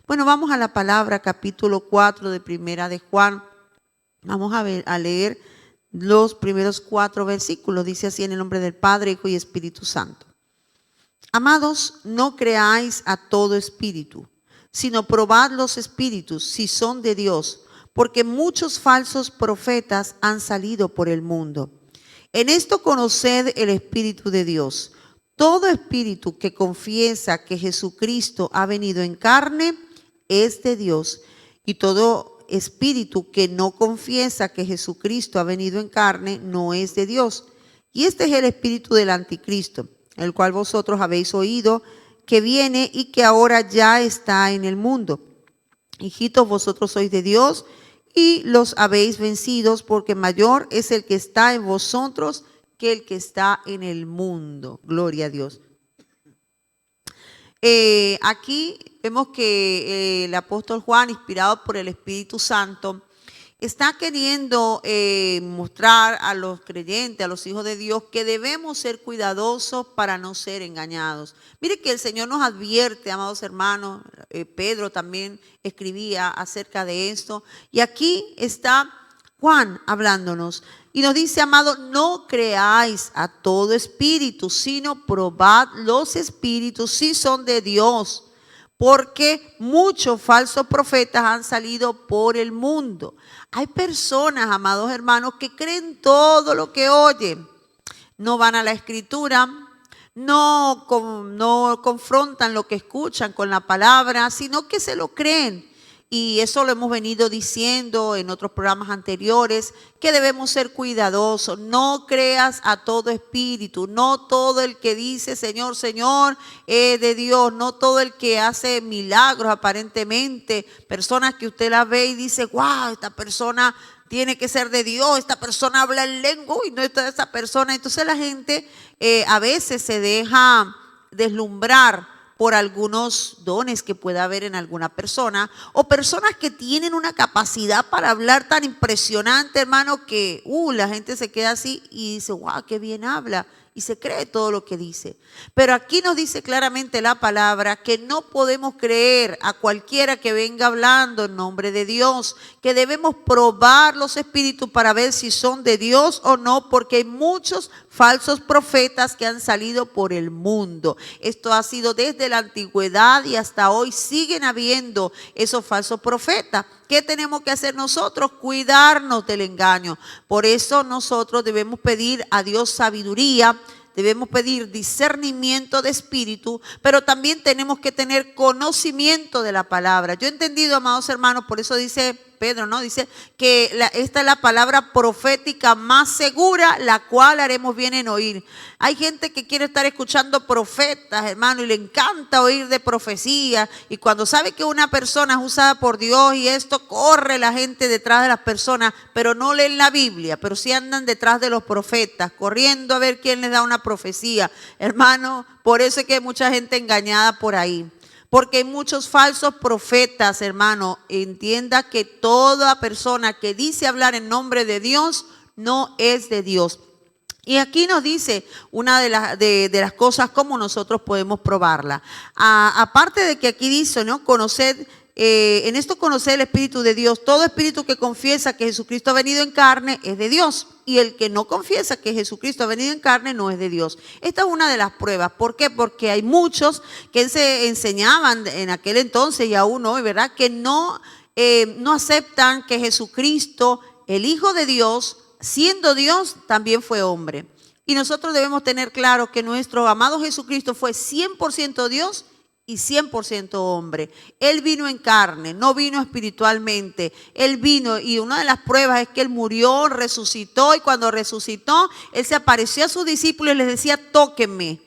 Bueno, vamos a la palabra, capítulo 4 de Primera de Juan. Vamos a leer los primeros 4 versículos. Dice así: en el nombre del Padre, Hijo y Espíritu Santo. Amados, no creáis a todo espíritu, sino probad los espíritus si son de Dios, porque muchos falsos profetas han salido por el mundo. En esto conoced el Espíritu de Dios. Todo espíritu que confiesa que Jesucristo ha venido en carne es de Dios, y todo espíritu que no confiesa que Jesucristo ha venido en carne no es de Dios. Y este es el espíritu del anticristo, el cual vosotros habéis oído que viene y que ahora ya está en el mundo. Hijitos, vosotros sois de Dios y los habéis vencidos, porque mayor es el que está en vosotros que el que está en el mundo. Gloria a Dios. Aquí vemos que el apóstol Juan, inspirado por el Espíritu Santo, está queriendo mostrar a los creyentes, a los hijos de Dios, que debemos ser cuidadosos para no ser engañados. Mire que el Señor nos advierte, amados hermanos. Pedro también escribía acerca de esto. Y aquí está Juan hablándonos. Y nos dice: amado, no creáis a todo espíritu, sino probad los espíritus si son de Dios. Porque muchos falsos profetas han salido por el mundo. Hay personas, amados hermanos, que creen todo lo que oyen. No van a la escritura, no confrontan lo que escuchan con la palabra, sino que se lo creen. Y eso lo hemos venido diciendo en otros programas anteriores, que debemos ser cuidadosos. No creas a todo espíritu, no todo el que dice Señor, Señor es de Dios, no todo el que hace milagros aparentemente, personas que usted las ve y dice, wow, esta persona tiene que ser de Dios, esta persona habla en lengua y no es toda esa persona. Entonces la gente a veces se deja deslumbrar por algunos dones que pueda haber en alguna persona, o personas que tienen una capacidad para hablar tan impresionante, hermano, que la gente se queda así y dice, wow, qué bien habla, y se cree todo lo que dice. Pero aquí nos dice claramente la palabra que no podemos creer a cualquiera que venga hablando en nombre de Dios, que debemos probar los espíritus para ver si son de Dios o no, porque hay muchos falsos profetas que han salido por el mundo. Esto ha sido desde la antigüedad y hasta hoy siguen habiendo esos falsos profetas. ¿Qué tenemos que hacer nosotros? Cuidarnos del engaño. Por eso nosotros debemos pedir a Dios sabiduría, debemos pedir discernimiento de espíritu, pero también tenemos que tener conocimiento de la palabra. Yo he entendido, amados hermanos, por eso dice Pedro, ¿no? Dice que esta es la palabra profética más segura, la cual haremos bien en oír. Hay gente que quiere estar escuchando profetas, hermano, y le encanta oír de profecía. Y cuando sabe que una persona es usada por Dios y esto, corre la gente detrás de las personas, pero no leen la Biblia, pero sí andan detrás de los profetas, corriendo a ver quién les da una profecía. Hermano, por eso es que hay mucha gente engañada por ahí. Porque hay muchos falsos profetas, hermano. Entienda que toda persona que dice hablar en nombre de Dios no es de Dios. Y aquí nos dice una de las cosas como nosotros podemos probarla. Aparte de que aquí dice, ¿no? Conoced, en esto conocer el Espíritu de Dios. Todo espíritu que confiesa que Jesucristo ha venido en carne es de Dios. Y el que no confiesa que Jesucristo ha venido en carne no es de Dios. Esta es una de las pruebas. ¿Por qué? Porque hay muchos que se enseñaban en aquel entonces y aún hoy, ¿verdad? Que no aceptan que Jesucristo, el Hijo de Dios, siendo Dios, también fue hombre. Y nosotros debemos tener claro que nuestro amado Jesucristo fue 100% Dios y 100% hombre. Él vino en carne, no vino espiritualmente. Él vino y una de las pruebas es que Él murió, resucitó, y cuando resucitó, Él se apareció a sus discípulos y les decía, tóquenme,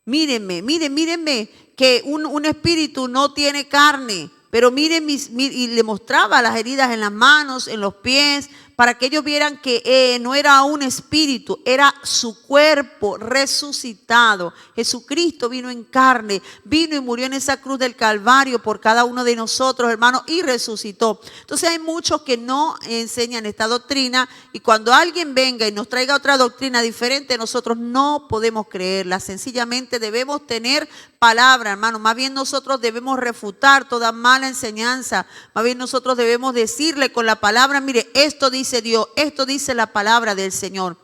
mírenme, mírenme, que un espíritu no tiene carne. Pero miren, y le mostraba las heridas en las manos, en los pies, para que ellos vieran que no era un espíritu, era su cuerpo resucitado. Jesucristo vino en carne, vino y murió en esa cruz del Calvario por cada uno de nosotros, hermanos, y resucitó. Entonces hay muchos que no enseñan esta doctrina, y cuando alguien venga y nos traiga otra doctrina diferente, nosotros no podemos creerla. Sencillamente debemos tener palabra, hermano. Más bien nosotros debemos refutar toda mala enseñanza. Más bien nosotros debemos decirle con la palabra: mire, esto dice Dios, esto dice la palabra del Señor.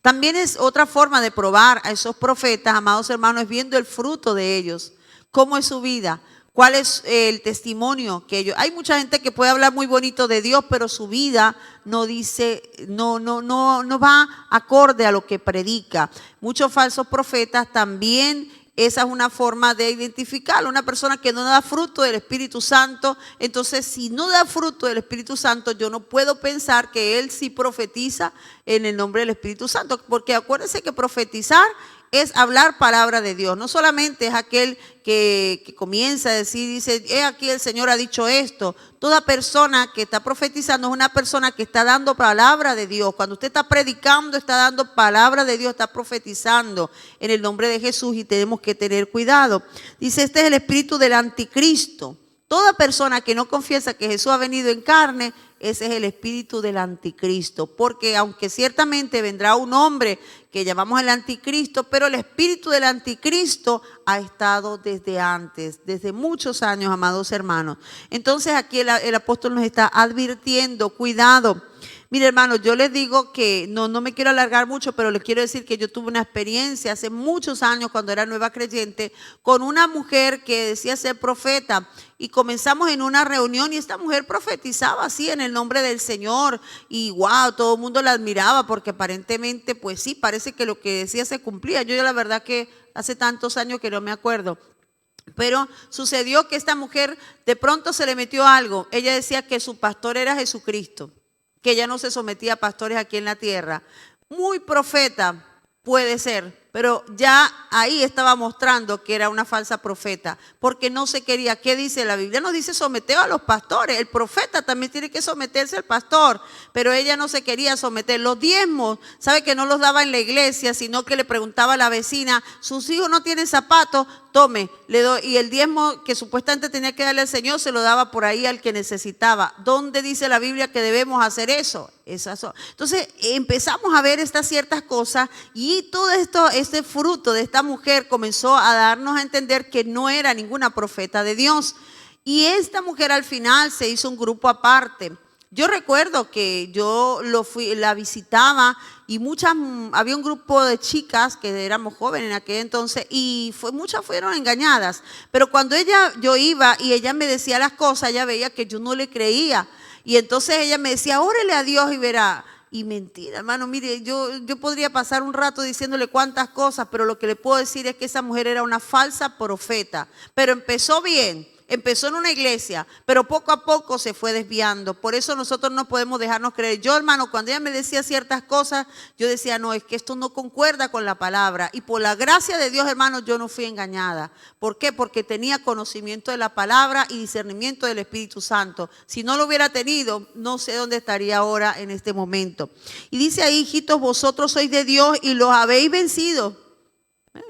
También es otra forma de probar a esos profetas, amados hermanos, es viendo el fruto de ellos. ¿Cómo es su vida? ¿Cuál es el testimonio que ellos? Hay mucha gente que puede hablar muy bonito de Dios, pero su vida no dice, no va acorde a lo que predica. Muchos falsos profetas también. Esa es una forma de identificarlo. Una persona que no da fruto del Espíritu Santo. Entonces, si no da fruto del Espíritu Santo, yo no puedo pensar que él sí profetiza en el nombre del Espíritu Santo. Porque acuérdense que profetizar es hablar palabra de Dios. No solamente es aquel que comienza a decir, dice, aquí el Señor ha dicho esto. Toda persona que está profetizando es una persona que está dando palabra de Dios. Cuando usted está predicando, está dando palabra de Dios, está profetizando en el nombre de Jesús, y tenemos que tener cuidado. Dice, este es el espíritu del anticristo. Toda persona que no confiesa que Jesús ha venido en carne, ese es el espíritu del anticristo. Porque aunque ciertamente vendrá un hombre que llamamos el anticristo, pero el espíritu del anticristo ha estado desde antes, desde muchos años, amados hermanos. Entonces aquí el apóstol nos está advirtiendo, cuidado. Mire, hermano, yo les digo que no me quiero alargar mucho, pero les quiero decir que yo tuve una experiencia hace muchos años, cuando era nueva creyente, con una mujer que decía ser profeta, y comenzamos en una reunión y esta mujer profetizaba así en el nombre del Señor, y wow, todo el mundo la admiraba porque aparentemente, pues sí, parece que lo que decía se cumplía. Yo la verdad que hace tantos años que no me acuerdo. Pero sucedió que esta mujer de pronto se le metió algo. Ella decía que su pastor era Jesucristo, que ella no se sometía a pastores aquí en la tierra. Muy profeta puede ser, pero ya ahí estaba mostrando que era una falsa profeta, porque no se quería. ¿Qué dice la Biblia? Nos dice someter a los pastores. El profeta también tiene que someterse al pastor, pero ella no se quería someter. Los diezmos, sabe que no los daba en la iglesia, sino que le preguntaba a la vecina, sus hijos no tienen zapatos, tome, le doy. Y el diezmo que supuestamente tenía que darle al Señor se lo daba por ahí al que necesitaba. ¿Dónde dice la Biblia que debemos hacer eso? Entonces empezamos a ver estas ciertas cosas, y todo esto, este fruto de esta mujer comenzó a darnos a entender que no era ninguna profeta de Dios. Y esta mujer al final se hizo un grupo aparte. Yo recuerdo que yo la visitaba, y había un grupo de chicas que éramos jóvenes en aquel entonces, y muchas fueron engañadas. Pero cuando yo iba y ella me decía las cosas, ella veía que yo no le creía. Y entonces ella me decía, órele a Dios y verá. Y mentira, hermano, mire, yo podría pasar un rato diciéndole cuántas cosas, pero lo que le puedo decir es que esa mujer era una falsa profeta. Pero empezó bien. Empezó en una iglesia, pero poco a poco se fue desviando. Por eso nosotros no podemos dejarnos creer. Yo, hermano, cuando ella me decía ciertas cosas, yo decía, no, es que esto no concuerda con la palabra. Y por la gracia de Dios, hermano, yo no fui engañada. ¿Por qué? Porque tenía conocimiento de la palabra y discernimiento del Espíritu Santo. Si no lo hubiera tenido, no sé dónde estaría ahora en este momento. Y dice ahí, hijitos, vosotros sois de Dios y los habéis vencido.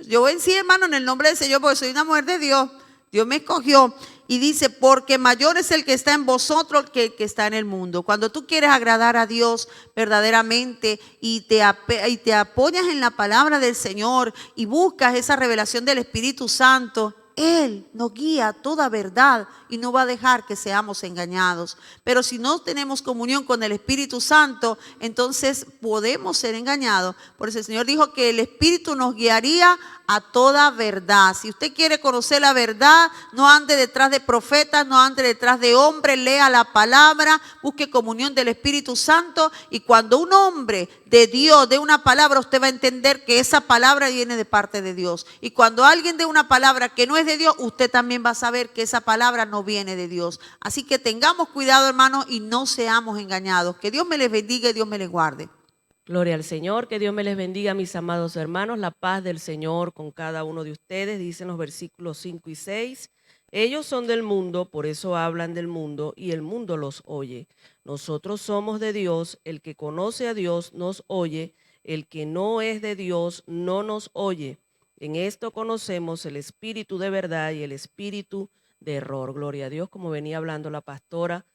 Yo vencí, hermano, en el nombre del Señor, porque soy una mujer de Dios. Dios me escogió, y dice, porque mayor es el que está en vosotros que el que está en el mundo. Cuando tú quieres agradar a Dios verdaderamente y te apoyas en la palabra del Señor y buscas esa revelación del Espíritu Santo, Él nos guía a toda verdad y no va a dejar que seamos engañados. Pero si no tenemos comunión con el Espíritu Santo, entonces podemos ser engañados. Por eso el Señor dijo que el Espíritu nos guiaría a toda verdad. Si usted quiere conocer la verdad, no ande detrás de profetas, no ande detrás de hombres, lea la palabra, busque comunión del Espíritu Santo, y cuando un hombre de Dios dé una palabra, usted va a entender que esa palabra viene de parte de Dios. Y cuando alguien dé una palabra que no es de Dios, usted también va a saber que esa palabra no viene de Dios. Así que tengamos cuidado, hermanos, y no seamos engañados. Que Dios me les bendiga y Dios me les guarde. Gloria al Señor, que Dios me les bendiga, mis amados hermanos. La paz del Señor con cada uno de ustedes, dicen los versículos 5 y 6. Ellos son del mundo, por eso hablan del mundo, y el mundo los oye. Nosotros somos de Dios, el que conoce a Dios nos oye, el que no es de Dios no nos oye. En esto conocemos el espíritu de verdad y el espíritu de error. Gloria a Dios, como venía hablando la pastora,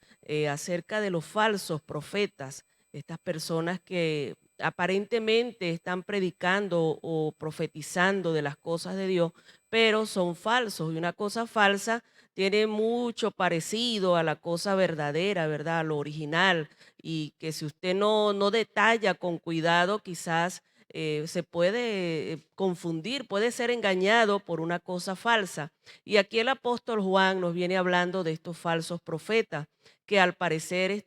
acerca de los falsos profetas, estas personas que aparentemente están predicando o profetizando de las cosas de Dios, pero son falsos. Y una cosa falsa tiene mucho parecido a la cosa verdadera, ¿verdad? A lo original. Y que si usted no detalla con cuidado, quizás se puede confundir, puede ser engañado por una cosa falsa. Y aquí el apóstol Juan nos viene hablando de estos falsos profetas que al parecer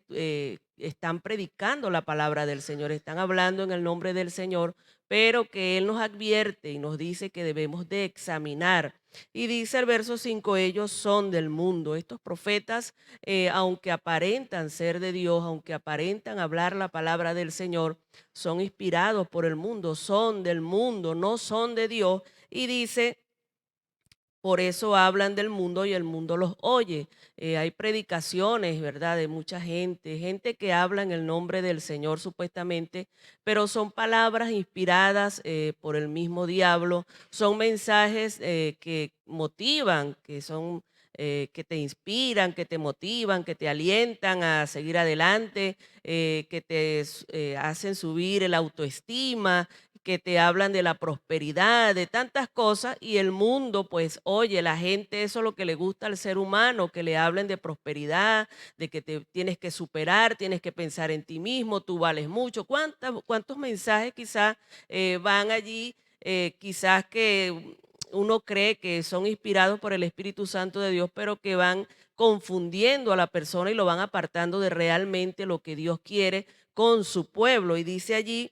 están predicando la palabra del Señor, están hablando en el nombre del Señor, pero que Él nos advierte y nos dice que debemos de examinar. Y dice el verso 5, ellos son del mundo. Estos profetas, aunque aparentan ser de Dios, aunque aparentan hablar la palabra del Señor, son inspirados por el mundo, son del mundo, no son de Dios. Y dice, por eso hablan del mundo y el mundo los oye. Hay predicaciones, ¿verdad?, de mucha gente, gente que habla en el nombre del Señor supuestamente, pero son palabras inspiradas por el mismo diablo, son mensajes que motivan, que son que te inspiran, que te motivan, que te alientan a seguir adelante, que te hacen subir el autoestima, que te hablan de la prosperidad, de tantas cosas, y el mundo, pues, oye, la gente, eso es lo que le gusta al ser humano, que le hablen de prosperidad, de que te tienes que superar, tienes que pensar en ti mismo, tú vales mucho. ¿Cuántos mensajes quizás van allí, quizás que uno cree que son inspirados por el Espíritu Santo de Dios, pero que van confundiendo a la persona y lo van apartando de realmente lo que Dios quiere con su pueblo? Y dice allí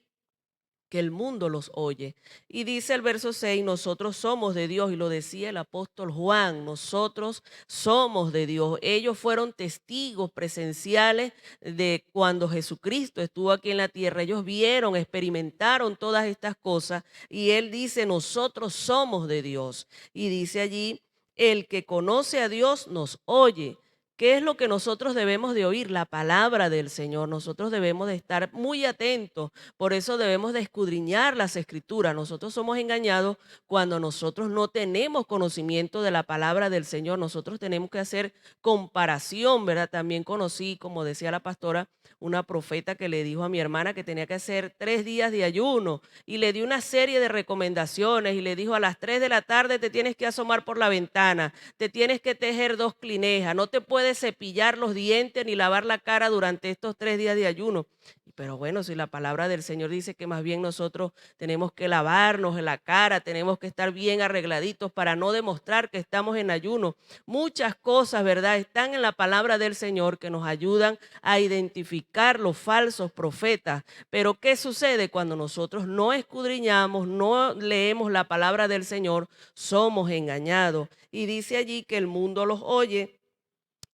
que el mundo los oye. Y dice el verso 6, nosotros somos de Dios, y lo decía el apóstol Juan, nosotros somos de Dios. Ellos fueron testigos presenciales de cuando Jesucristo estuvo aquí en la tierra. Ellos vieron, experimentaron todas estas cosas, y él dice, nosotros somos de Dios. Y dice allí, el que conoce a Dios nos oye. ¿Qué es lo que nosotros debemos de oír? La palabra del Señor. Nosotros debemos de estar muy atentos, por eso debemos de escudriñar las escrituras. Nosotros somos engañados cuando nosotros no tenemos conocimiento de la palabra del Señor. Nosotros tenemos que hacer comparación, ¿verdad? También conocí, como decía la pastora, una profeta que le dijo a mi hermana que tenía que hacer 3 días de ayuno, y le dio una serie de recomendaciones y le dijo, a las 3 de la tarde te tienes que asomar por la ventana, te tienes que tejer 2 clinejas, no te puedes cepillar los dientes ni lavar la cara durante estos 3 días de ayuno. Pero bueno, si la palabra del Señor dice que más bien nosotros tenemos que lavarnos en la cara, tenemos que estar bien arregladitos para no demostrar que estamos en ayuno. Muchas cosas, ¿verdad?, están en la palabra del Señor que nos ayudan a identificar los falsos profetas. Pero ¿qué sucede cuando nosotros no escudriñamos, no leemos la palabra del Señor? Somos engañados. Y dice allí que el mundo los oye.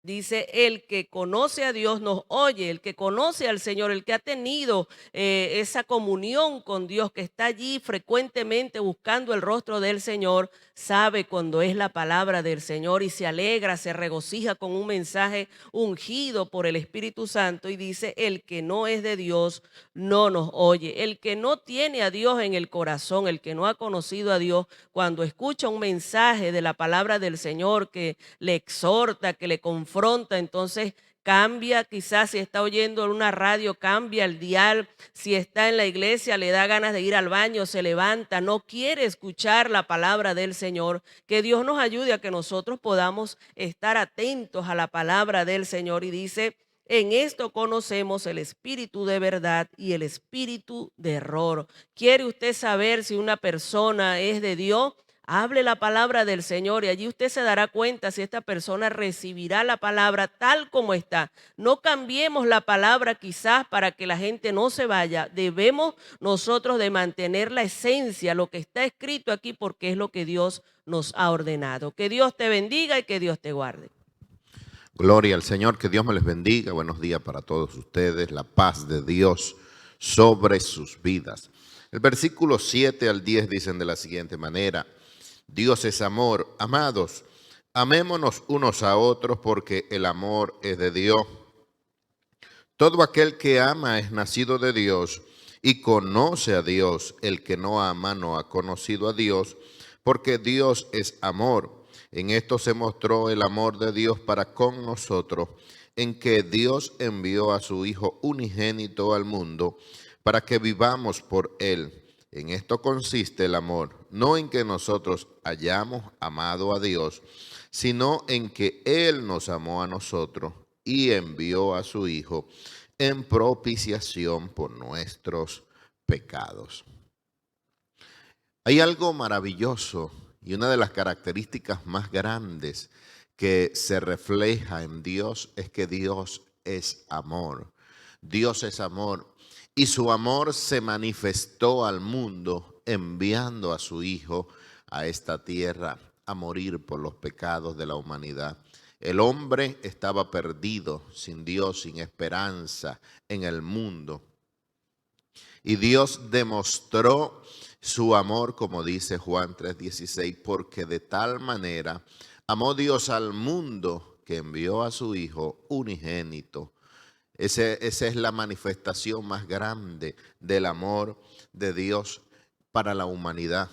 Dice, el que conoce a Dios nos oye, el que conoce al Señor, el que ha tenido esa comunión con Dios, que está allí frecuentemente buscando el rostro del Señor, sabe cuando es la palabra del Señor y se alegra, se regocija con un mensaje ungido por el Espíritu Santo. Y dice, el que no es de Dios no nos oye. El que no tiene a Dios en el corazón, el que no ha conocido a Dios, cuando escucha un mensaje de la palabra del Señor que le exhorta, que le confronta, entonces cambia, quizás si está oyendo en una radio, cambia el dial, si está en la iglesia, le da ganas de ir al baño, se levanta, no quiere escuchar la palabra del Señor. Que Dios nos ayude a que nosotros podamos estar atentos a la palabra del Señor. Y dice, en esto conocemos el espíritu de verdad y el espíritu de error. ¿Quiere usted saber si una persona es de Dios? Hable la palabra del Señor y allí usted se dará cuenta si esta persona recibirá la palabra tal como está. No cambiemos la palabra quizás para que la gente no se vaya. Debemos nosotros de mantener la esencia, lo que está escrito aquí, porque es lo que Dios nos ha ordenado. Que Dios te bendiga y que Dios te guarde. Gloria al Señor, que Dios me les bendiga. Buenos días para todos ustedes. La paz de Dios sobre sus vidas. El versículo 7 al 10 dicen de la siguiente manera: Dios es amor. Amados, Amémonos unos a otros porque el amor es de Dios. Todo aquel que ama es nacido de Dios y conoce a Dios. El que no ama no ha conocido a Dios, porque Dios es amor. En esto se mostró el amor de Dios para con nosotros, en que Dios envió a su Hijo unigénito al mundo para que vivamos por Él. En esto consiste el amor, no en que nosotros hayamos amado a Dios, sino en que Él nos amó a nosotros y envió a su Hijo en propiciación por nuestros pecados. Hay algo maravilloso y una de las características más grandes que se refleja en Dios es que Dios es amor. Dios es amor y su amor se manifestó al mundo enviando a su Hijo a esta tierra a morir por los pecados de la humanidad. El hombre estaba perdido, sin Dios, sin esperanza en el mundo. Y Dios demostró su amor, como dice Juan 3:16, porque de tal manera amó Dios al mundo que envió a su Hijo unigénito. Esa es la manifestación más grande del amor de Dios para la humanidad.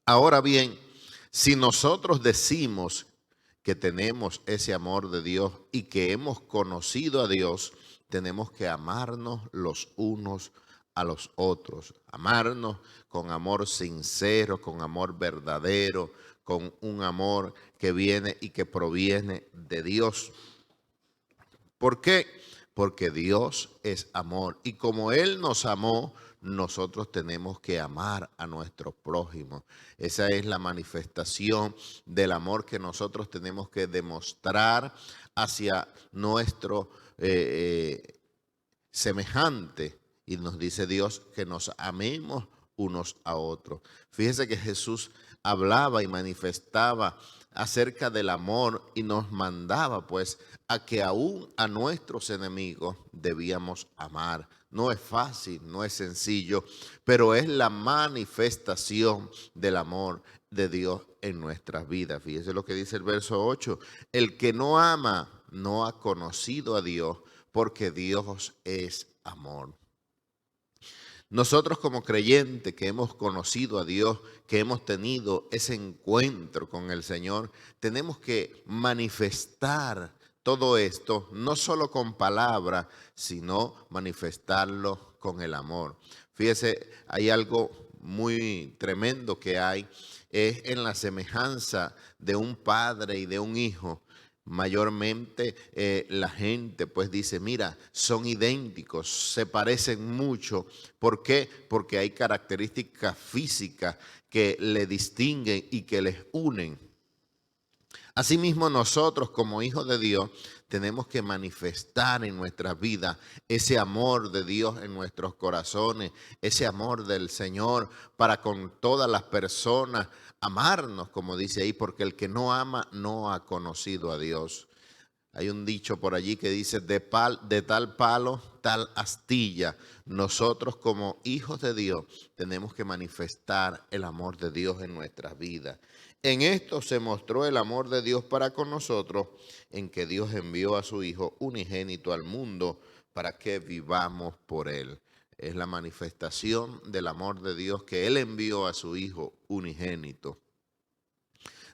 Ahora bien, si nosotros decimos que tenemos ese amor de Dios y que hemos conocido a Dios, tenemos que amarnos los unos a los otros, amarnos con amor sincero, con amor verdadero, con un amor que viene y que proviene de Dios. ¿Por qué? Porque Dios es amor y como Él nos amó, nosotros tenemos que amar a nuestro prójimo. Esa es la manifestación del amor que nosotros tenemos que demostrar hacia nuestro semejante. Y nos dice Dios que nos amemos unos a otros. Fíjese que Jesús hablaba y manifestaba acerca del amor y nos mandaba pues a que aún a nuestros enemigos debíamos amar. No es fácil, no es sencillo, pero es la manifestación del amor de Dios en nuestras vidas. Fíjese lo que dice el verso 8. El que no ama no ha conocido a Dios, porque Dios es amor. Nosotros como creyentes que hemos conocido a Dios, que hemos tenido ese encuentro con el Señor, tenemos que manifestar todo esto, no solo con palabras, sino manifestarlo con el amor. Fíjese, hay algo muy tremendo que hay, es en la semejanza de un padre y de un hijo. Mayormente la gente pues dice, mira, son idénticos, se parecen mucho. ¿Por qué? Porque hay características físicas que le distinguen y que les unen. Asimismo, nosotros como hijos de Dios tenemos que manifestar en nuestras vidas ese amor de Dios en nuestros corazones, ese amor del Señor para con todas las personas, amarnos, como dice ahí, porque el que no ama no ha conocido a Dios. Hay un dicho por allí que dice, de tal palo, tal astilla. Nosotros como hijos de Dios tenemos que manifestar el amor de Dios en nuestras vidas. En esto se mostró el amor de Dios para con nosotros, en que Dios envió a su Hijo unigénito al mundo para que vivamos por Él. Es la manifestación del amor de Dios que Él envió a su Hijo unigénito.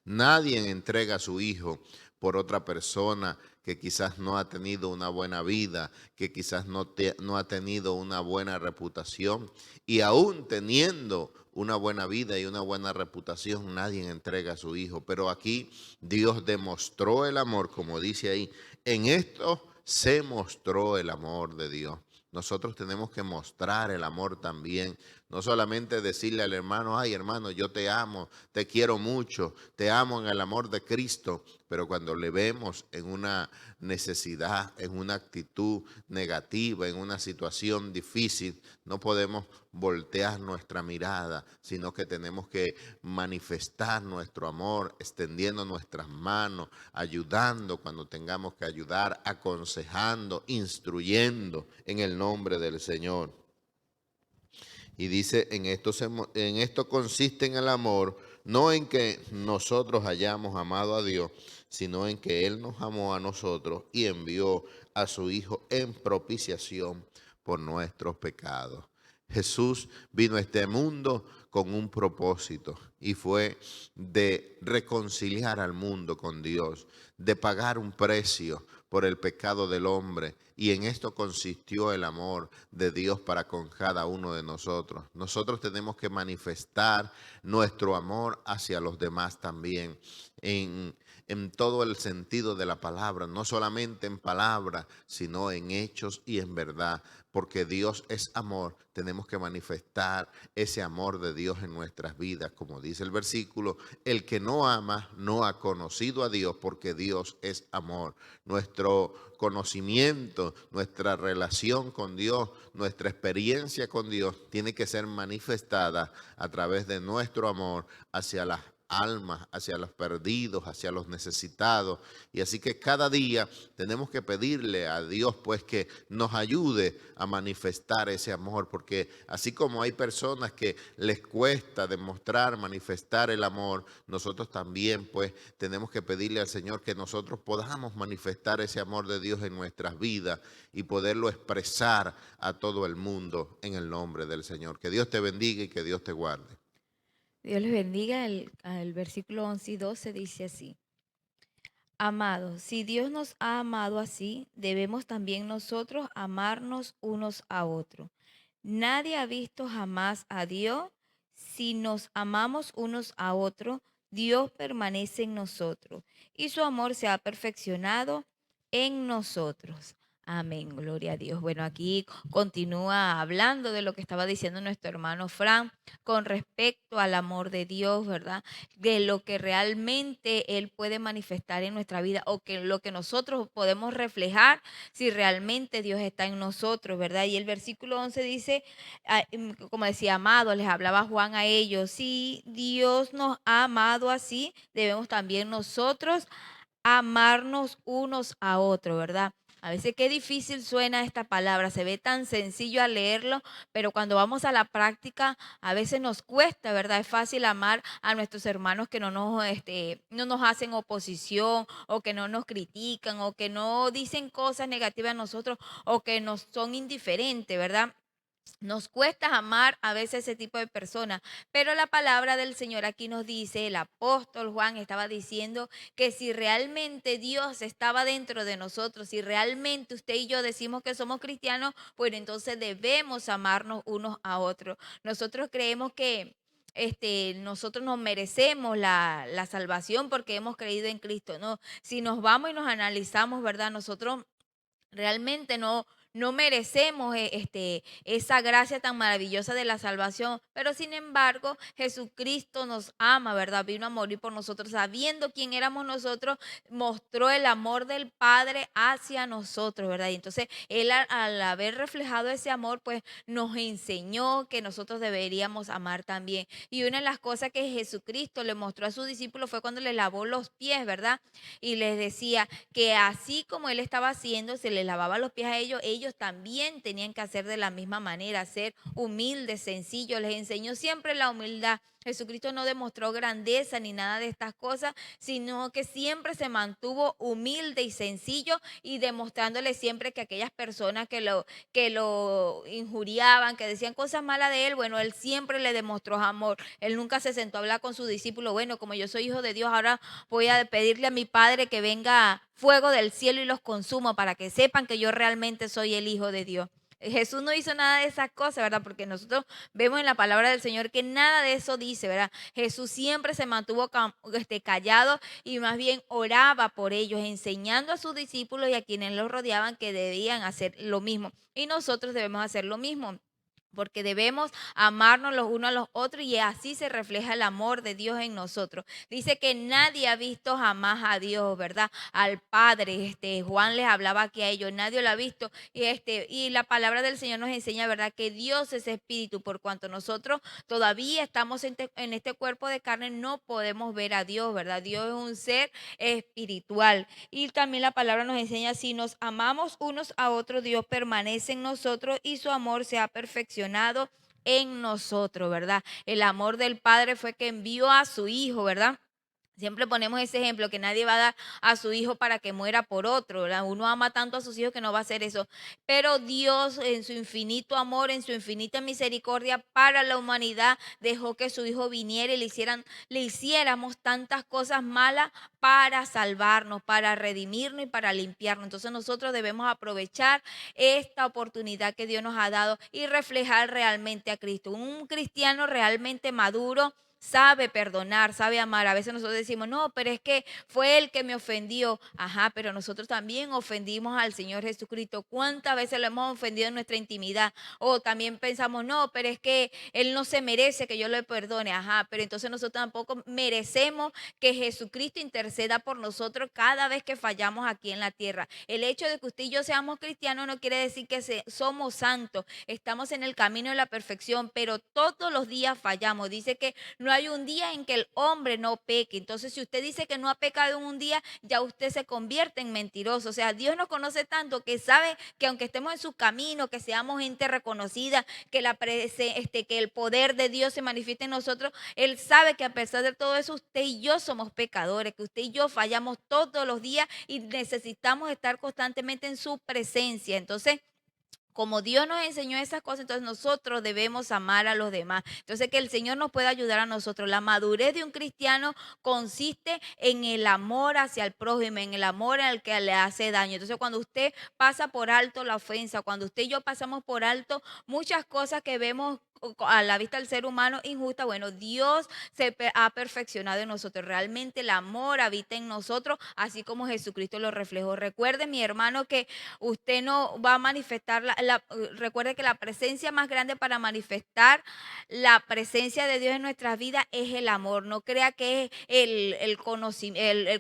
Nadie entrega a su hijo por otra persona que quizás no ha tenido una buena vida, que quizás no ha tenido una buena reputación. Y aún teniendo una buena vida y una buena reputación, nadie entrega a su hijo. Pero aquí Dios demostró el amor, como dice ahí. En esto se mostró el amor de Dios. Nosotros tenemos que mostrar el amor también. No solamente decirle al hermano, ay hermano, yo te amo, te quiero mucho, te amo en el amor de Cristo. Pero cuando le vemos en una necesidad, en una actitud negativa, en una situación difícil, no podemos voltear nuestra mirada, sino que tenemos que manifestar nuestro amor, extendiendo nuestras manos, ayudando cuando tengamos que ayudar, aconsejando, instruyendo en el nombre del Señor. Y dice, en esto consiste en el amor, no en que nosotros hayamos amado a Dios, sino en que Él nos amó a nosotros y envió a su Hijo en propiciación por nuestros pecados. Jesús vino a este mundo con un propósito y fue de reconciliar al mundo con Dios, de pagar un precio por el pecado del hombre, y en esto consistió el amor de Dios para con cada uno de nosotros. Nosotros tenemos que manifestar nuestro amor hacia los demás también, en todo el sentido de la palabra, no solamente en palabra, sino en hechos y en verdad, porque Dios es amor. Tenemos que manifestar ese amor de Dios en nuestras vidas, como dice el versículo: el que no ama no ha conocido a Dios, porque Dios es amor. Nuestro conocimiento, nuestra relación con Dios, nuestra experiencia con Dios tiene que ser manifestada a través de nuestro amor hacia las almas, hacia los perdidos, hacia los necesitados. Y así que cada día tenemos que pedirle a Dios pues que nos ayude a manifestar ese amor, porque así como hay personas que les cuesta demostrar, manifestar el amor, nosotros también pues tenemos que pedirle al Señor que nosotros podamos manifestar ese amor de Dios en nuestras vidas y poderlo expresar a todo el mundo en el nombre del Señor. Que Dios te bendiga y que Dios te guarde. Dios les bendiga. El versículo 11 y 12 dice así: Amados, si Dios nos ha amado así, debemos también nosotros amarnos unos a otros. Nadie ha visto jamás a Dios. Si nos amamos unos a otros, Dios permanece en nosotros y su amor se ha perfeccionado en nosotros. Amén, gloria a Dios. Bueno, aquí continúa hablando de lo que estaba diciendo nuestro hermano Fran con respecto al amor de Dios, ¿verdad? De lo que realmente Él puede manifestar en nuestra vida, o que lo que nosotros podemos reflejar si realmente Dios está en nosotros, ¿verdad? Y el versículo 11 dice, como decía, amado, les hablaba Juan a ellos: si Dios nos ha amado así, debemos también nosotros amarnos unos a otros, ¿verdad? A veces qué difícil suena esta palabra, se ve tan sencillo al leerlo, pero cuando vamos a la práctica a veces nos cuesta, ¿verdad? Es fácil amar a nuestros hermanos que no nos hacen oposición, o que no nos critican, o que no dicen cosas negativas a nosotros, o que nos son indiferentes, ¿verdad? Nos cuesta amar a veces ese tipo de personas, pero la palabra del Señor aquí nos dice, el apóstol Juan estaba diciendo que si realmente Dios estaba dentro de nosotros, si realmente usted y yo decimos que somos cristianos, pues entonces debemos amarnos unos a otros. Nosotros creemos que nosotros nos merecemos la salvación porque hemos creído en Cristo, ¿no? Si nos vamos y nos analizamos, ¿verdad? Nosotros realmente no merecemos esa gracia tan maravillosa de la salvación, pero sin embargo Jesucristo nos ama, ¿verdad? Vino a morir por nosotros, sabiendo quién éramos nosotros, mostró el amor del Padre hacia nosotros, ¿verdad? Y entonces Él al haber reflejado ese amor, pues nos enseñó que nosotros deberíamos amar también. Y una de las cosas que Jesucristo le mostró a sus discípulos fue cuando le lavó los pies, ¿verdad? Y les decía que así como Él estaba haciendo, se les lavaba los pies a ellos, ellos también tenían que hacer de la misma manera, ser humildes, sencillos. Les enseñó siempre la humildad. Jesucristo no demostró grandeza ni nada de estas cosas, sino que siempre se mantuvo humilde y sencillo, y demostrándole siempre que aquellas personas que lo injuriaban, que decían cosas malas de él, bueno, él siempre le demostró amor. Él nunca se sentó a hablar con su discípulo: bueno, como yo soy hijo de Dios, ahora voy a pedirle a mi Padre que venga fuego del cielo y los consuma para que sepan que yo realmente soy el Hijo de Dios. Jesús no hizo nada de esas cosas, ¿verdad? Porque nosotros vemos en la palabra del Señor que nada de eso dice, ¿verdad? Jesús siempre se mantuvo callado, y más bien oraba por ellos, enseñando a sus discípulos y a quienes los rodeaban que debían hacer lo mismo. Y nosotros debemos hacer lo mismo, porque debemos amarnos los unos a los otros, y así se refleja el amor de Dios en nosotros. Dice que nadie ha visto jamás a Dios, ¿verdad? Al Padre. Juan les hablaba aquí a ellos, nadie lo ha visto. Y la palabra del Señor nos enseña, ¿verdad? Que Dios es espíritu. Por cuanto nosotros todavía estamos en este cuerpo de carne, no podemos ver a Dios, ¿verdad? Dios es un ser espiritual. Y también la palabra nos enseña: si nos amamos unos a otros, Dios permanece en nosotros y su amor se ha perfeccionado en nosotros, ¿verdad? El amor del Padre fue que envió a su Hijo, ¿verdad? Siempre ponemos ese ejemplo, que nadie va a dar a su hijo para que muera por otro, ¿verdad? Uno ama tanto a sus hijos que no va a hacer eso. Pero Dios, en su infinito amor, en su infinita misericordia para la humanidad, dejó que su hijo viniera y le hiciéramos tantas cosas malas para salvarnos, para redimirnos y para limpiarnos. Entonces nosotros debemos aprovechar esta oportunidad que Dios nos ha dado y reflejar realmente a Cristo. Un cristiano realmente maduro sabe perdonar, sabe amar. A veces nosotros decimos, no, pero es que fue él que me ofendió. Ajá, pero nosotros también ofendimos al Señor Jesucristo. ¿Cuántas veces lo hemos ofendido en nuestra intimidad? O también pensamos, no, pero es que él no se merece que yo le perdone. Ajá, pero entonces nosotros tampoco merecemos que Jesucristo interceda por nosotros cada vez que fallamos aquí en la tierra. El hecho de que usted y yo seamos cristianos no quiere decir que somos santos. Estamos en el camino de la perfección, pero todos los días fallamos. Dice que no hay un día en que el hombre no peque. Entonces, si usted dice que no ha pecado en un día, ya usted se convierte en mentiroso. O sea, Dios nos conoce tanto que sabe que aunque estemos en su camino, que seamos gente reconocida, que, que el poder de Dios se manifieste en nosotros, Él sabe que a pesar de todo eso, usted y yo somos pecadores, que usted y yo fallamos todos los días y necesitamos estar constantemente en su presencia. Entonces, como Dios nos enseñó esas cosas, entonces nosotros debemos amar a los demás. Entonces, que el Señor nos pueda ayudar a nosotros. La madurez de un cristiano consiste en el amor hacia el prójimo, en el amor al que le hace daño. Entonces, cuando usted pasa por alto la ofensa, cuando usted y yo pasamos por alto muchas cosas que vemos a la vista del ser humano injusta, bueno, Dios ha perfeccionado en nosotros. Realmente el amor habita en nosotros, así como Jesucristo lo reflejó. Recuerde, mi hermano, que usted no va a manifestar, recuerde que la presencia más grande para manifestar la presencia de Dios en nuestras vidas es el amor. No crea que es el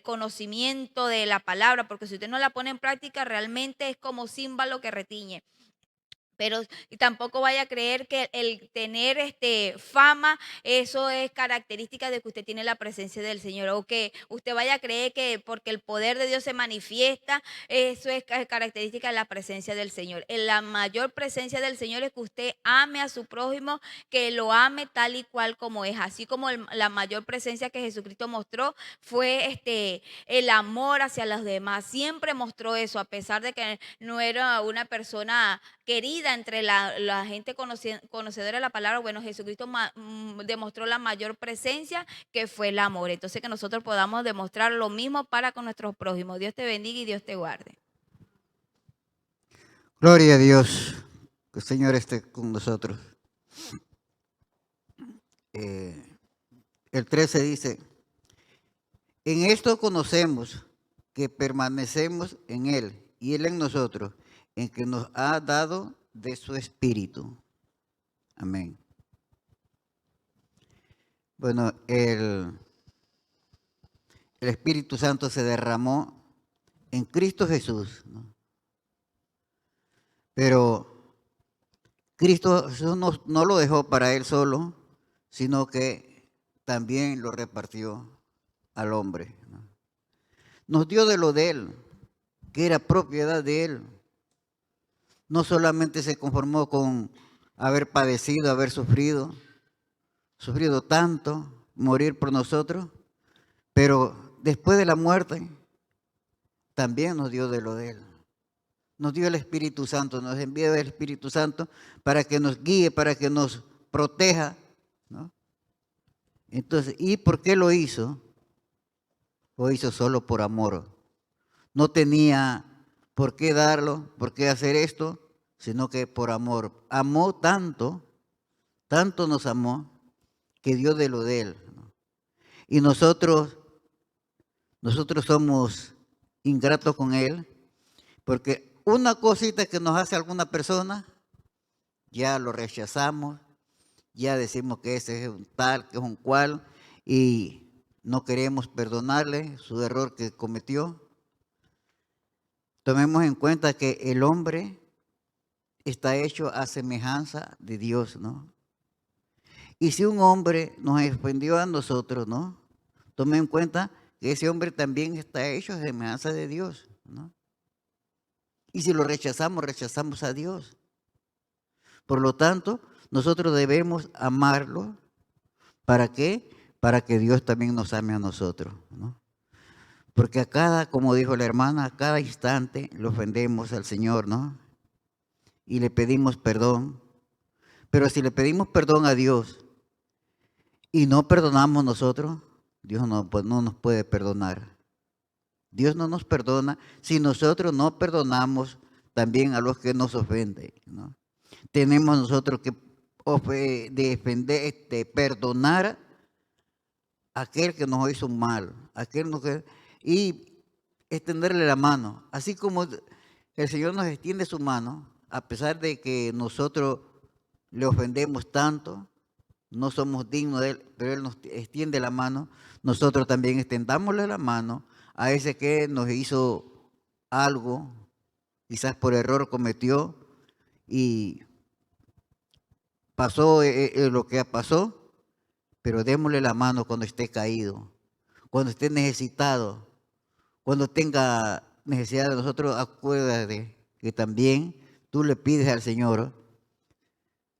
conocimiento de la palabra, porque si usted no la pone en práctica, realmente es como címbalo que retiñe. Pero y tampoco vaya a creer que el tener fama, eso es característica de que usted tiene la presencia del Señor. O que usted vaya a creer que porque el poder de Dios se manifiesta, eso es característica de la presencia del Señor. La mayor presencia del Señor es que usted ame a su prójimo, que lo ame tal y cual como es. Así como la mayor presencia que Jesucristo mostró fue el amor hacia los demás. Siempre mostró eso, a pesar de que no era una persona querida entre la gente conocedora de la palabra. Bueno, Jesucristo demostró la mayor presencia, que fue el amor. Entonces, que nosotros podamos demostrar lo mismo para con nuestros prójimos. Dios te bendiga y Dios te guarde. Gloria a Dios, que el Señor esté con nosotros. El 13 dice, en esto conocemos que permanecemos en Él y Él en nosotros, en que nos ha dado de su Espíritu. Amén. Bueno, el Espíritu Santo se derramó en Cristo Jesús, ¿no? Pero Cristo Jesús no lo dejó para Él solo, sino que también lo repartió al hombre, ¿no? Nos dio de lo de Él, que era propiedad de Él. No solamente se conformó con haber padecido, haber sufrido tanto, morir por nosotros, pero después de la muerte también nos dio de lo de Él. Nos dio el Espíritu Santo, nos envió el Espíritu Santo para que nos guíe, para que nos proteja, ¿no? Entonces, ¿y por qué lo hizo? Lo hizo solo por amor. No tenía por qué darlo, por qué hacer esto, sino que por amor. Amó tanto, tanto nos amó, que dio de lo de Él, ¿no? Y nosotros somos ingratos con Él, porque una cosita que nos hace alguna persona, ya lo rechazamos, ya decimos que ese es un tal, que es un cual, y no queremos perdonarle su error que cometió. Tomemos en cuenta que el hombre está hecho a semejanza de Dios, ¿no? Y si un hombre nos ofendió a nosotros, ¿no? Tomen en cuenta que ese hombre también está hecho a semejanza de Dios, ¿no? Y si lo rechazamos, rechazamos a Dios. Por lo tanto, nosotros debemos amarlo. ¿Para qué? Para que Dios también nos ame a nosotros, ¿no? Porque a cada, como dijo la hermana, a cada instante le ofendemos al Señor, ¿no? Y le pedimos perdón. Pero si le pedimos perdón a Dios y no perdonamos nosotros, Dios no, pues no nos puede perdonar. Dios no nos perdona si nosotros no perdonamos también a los que nos ofenden, ¿no? Tenemos nosotros que defender, perdonar a aquel que nos hizo un mal, y extenderle la mano. Así como el Señor nos extiende su mano, a pesar de que nosotros le ofendemos tanto, no somos dignos de Él, pero Él nos extiende la mano, nosotros también extendámosle la mano a ese que nos hizo algo, quizás por error cometió y pasó lo que pasó, pero démosle la mano cuando esté caído, cuando esté necesitado, cuando tenga necesidad de nosotros. Acuérdate que también tú le pides al Señor,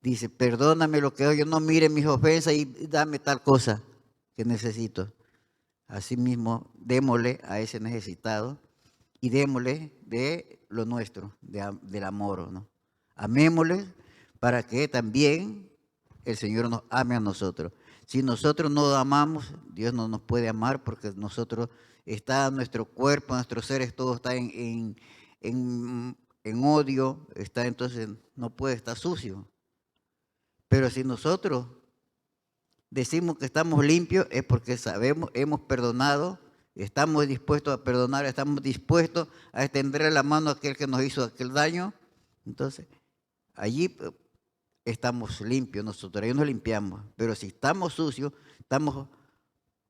dice, perdóname lo que yo no mire mis ofensas y dame tal cosa que necesito. Asimismo, démosle a ese necesitado y démosle de lo nuestro, del amor, ¿no? Amémosle para que también el Señor nos ame a nosotros. Si nosotros no amamos, Dios no nos puede amar porque nosotros está nuestro cuerpo, nuestros seres, todo está en odio, entonces no puede estar sucio. Pero si nosotros decimos que estamos limpios es porque sabemos, hemos perdonado, estamos dispuestos a perdonar, estamos dispuestos a extender la mano a aquel que nos hizo aquel daño. Entonces, allí estamos limpios nosotros, ahí nos limpiamos. Pero si estamos sucios, estamos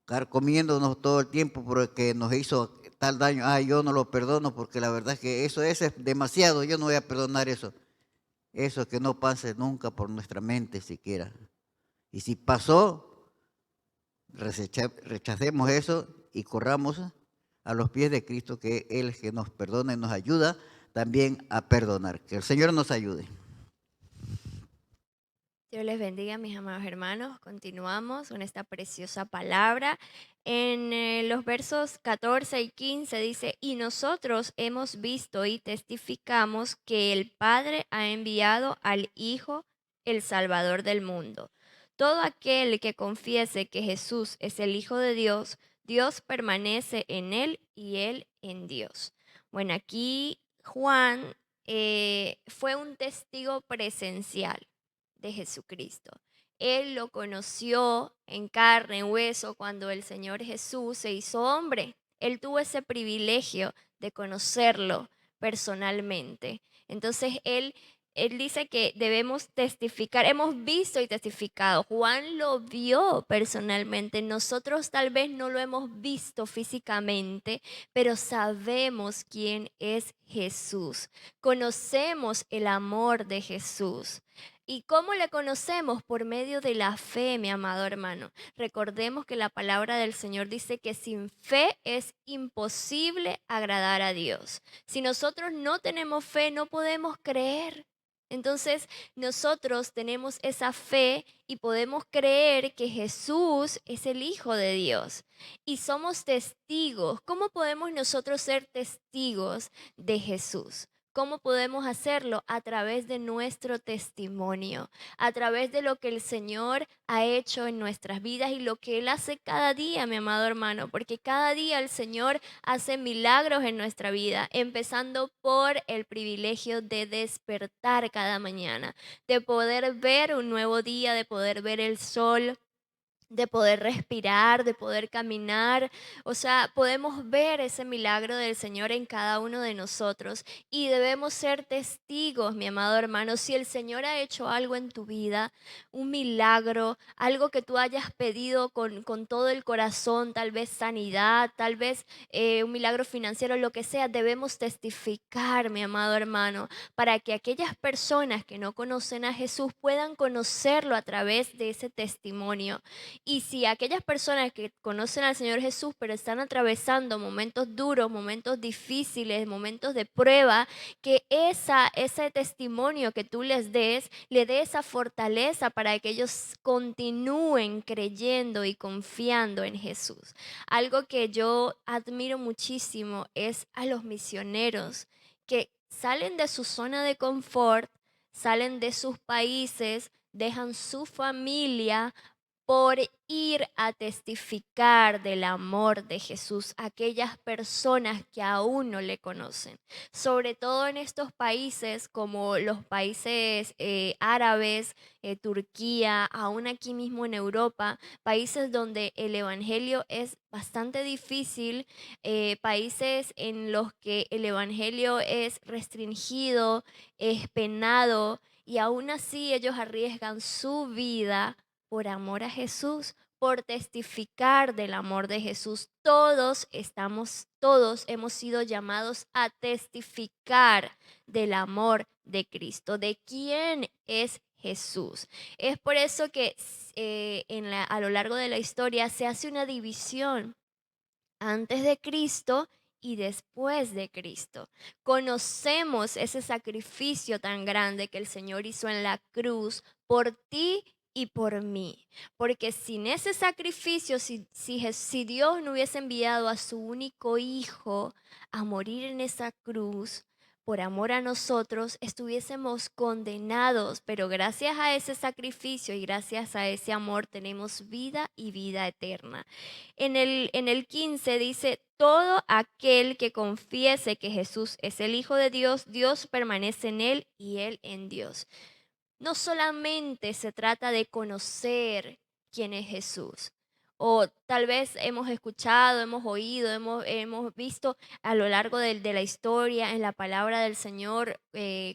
carcomiéndonos todo el tiempo porque nos hizo tal daño. Yo no lo perdono porque la verdad es que eso es demasiado, yo no voy a perdonar eso. Eso que no pase nunca por nuestra mente siquiera. Y si pasó, rechacemos eso y corramos a los pies de Cristo, que Él es que nos perdona y nos ayuda también a perdonar. Que el Señor nos ayude. Dios les bendiga, mis amados hermanos. Continuamos con esta preciosa palabra. En los versos 14 y 15 dice, y nosotros hemos visto y testificamos que el Padre ha enviado al Hijo, el Salvador del mundo. Todo aquel que confiese que Jesús es el Hijo de Dios, Dios permanece en él y él en Dios. Bueno, aquí Juan fue un testigo presencial de Jesucristo. Él lo conoció en carne, en hueso, cuando el Señor Jesús se hizo hombre. Él tuvo ese privilegio de conocerlo personalmente. Entonces, él dice que debemos testificar, hemos visto y testificado. Juan lo vio personalmente. Nosotros tal vez no lo hemos visto físicamente, pero sabemos quién es Jesús. Conocemos el amor de Jesús. ¿Y cómo le conocemos? Por medio de la fe, mi amado hermano. Recordemos que la palabra del Señor dice que sin fe es imposible agradar a Dios. Si nosotros no tenemos fe, no podemos creer. Entonces, nosotros tenemos esa fe y podemos creer que Jesús es el Hijo de Dios. Y somos testigos. ¿Cómo podemos nosotros ser testigos de Jesús? ¿Cómo podemos hacerlo? A través de nuestro testimonio, a través de lo que el Señor ha hecho en nuestras vidas y lo que Él hace cada día, mi amado hermano, porque cada día el Señor hace milagros en nuestra vida, empezando por el privilegio de despertar cada mañana, de poder ver un nuevo día, de poder ver el sol, de poder respirar, de poder caminar. O sea, podemos ver ese milagro del Señor en cada uno de nosotros y debemos ser testigos, mi amado hermano. Si el Señor ha hecho algo en tu vida, un milagro, algo que tú hayas pedido con todo el corazón, tal vez sanidad, tal vez un milagro financiero, lo que sea, debemos testificar, mi amado hermano, para que aquellas personas que no conocen a Jesús puedan conocerlo a través de ese testimonio. Y si aquellas personas que conocen al Señor Jesús, pero están atravesando momentos duros, momentos difíciles, momentos de prueba, que ese testimonio que tú les des, le dé esa fortaleza para que ellos continúen creyendo y confiando en Jesús. Algo que yo admiro muchísimo es a los misioneros que salen de su zona de confort, salen de sus países, dejan su familia por ir a testificar del amor de Jesús a aquellas personas que aún no le conocen. Sobre todo en estos países como los países árabes, Turquía, aún aquí mismo en Europa, países donde el evangelio es bastante difícil, países en los que el evangelio es restringido, es penado, y aún así ellos arriesgan su vida por amor a Jesús, por testificar del amor de Jesús. Todos hemos sido llamados a testificar del amor de Cristo, de quién es Jesús. Es por eso que a lo largo de la historia se hace una división antes de Cristo y después de Cristo. Conocemos ese sacrificio tan grande que el Señor hizo en la cruz por ti y por mí. Porque sin ese sacrificio, si Dios no hubiese enviado a su único Hijo a morir en esa cruz, por amor a nosotros, estuviésemos condenados, pero gracias a ese sacrificio y gracias a ese amor tenemos vida y vida eterna. En el 15 dice, todo aquel que confiese que Jesús es el Hijo de Dios, Dios permanece en él y él en Dios. No solamente se trata de conocer quién es Jesús, o tal vez hemos escuchado, hemos oído, hemos visto a lo largo de la historia en la palabra del Señor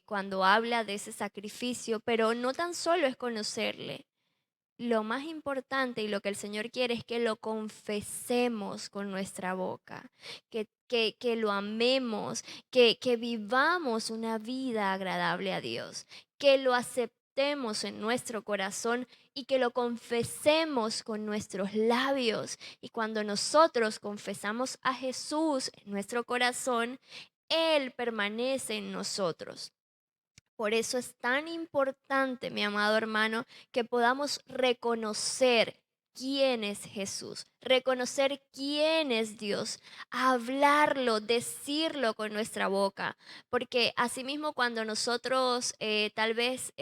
cuando habla de ese sacrificio, pero no tan solo es conocerle. Lo más importante y lo que el Señor quiere es que lo confesemos con nuestra boca, que lo amemos, que vivamos una vida agradable a Dios, que lo aceptemos en nuestro corazón y que lo confesemos con nuestros labios. Y cuando nosotros confesamos a Jesús en nuestro corazón, Él permanece en nosotros. Por eso es tan importante, mi amado hermano, que podamos reconocer quién es Jesús, reconocer quién es Dios, hablarlo, decirlo con nuestra boca. Porque asimismo cuando nosotros tal vez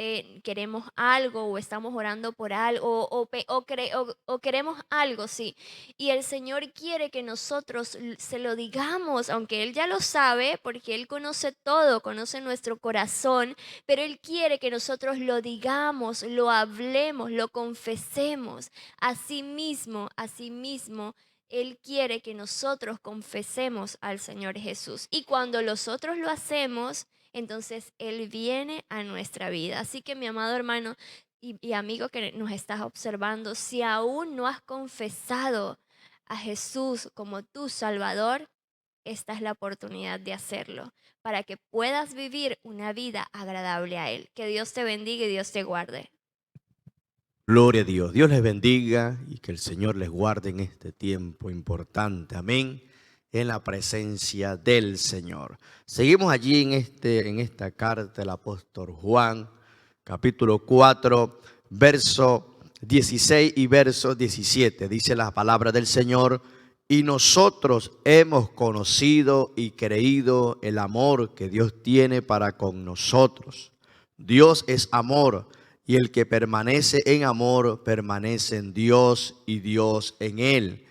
queremos algo o estamos orando por algo o queremos algo, sí, y el Señor quiere que nosotros se lo digamos, aunque Él ya lo sabe, porque Él conoce todo, conoce nuestro corazón, pero Él quiere que nosotros lo digamos, lo hablemos, lo confesemos. Asimismo, Él quiere que nosotros confesemos al Señor Jesús. Y cuando nosotros lo hacemos, entonces Él viene a nuestra vida. Así que mi amado hermano y amigo que nos estás observando, si aún no has confesado a Jesús como tu Salvador, esta es la oportunidad de hacerlo para que puedas vivir una vida agradable a Él. Que Dios te bendiga y Dios te guarde. Gloria a Dios. Dios les bendiga y que el Señor les guarde en este tiempo importante. Amén. En la presencia del Señor. Seguimos allí en esta carta del apóstol Juan, capítulo 4, verso 16 y verso 17. Dice la palabra del Señor: y nosotros hemos conocido y creído el amor que Dios tiene para con nosotros. Dios es amor, y el que permanece en amor permanece en Dios y Dios en él.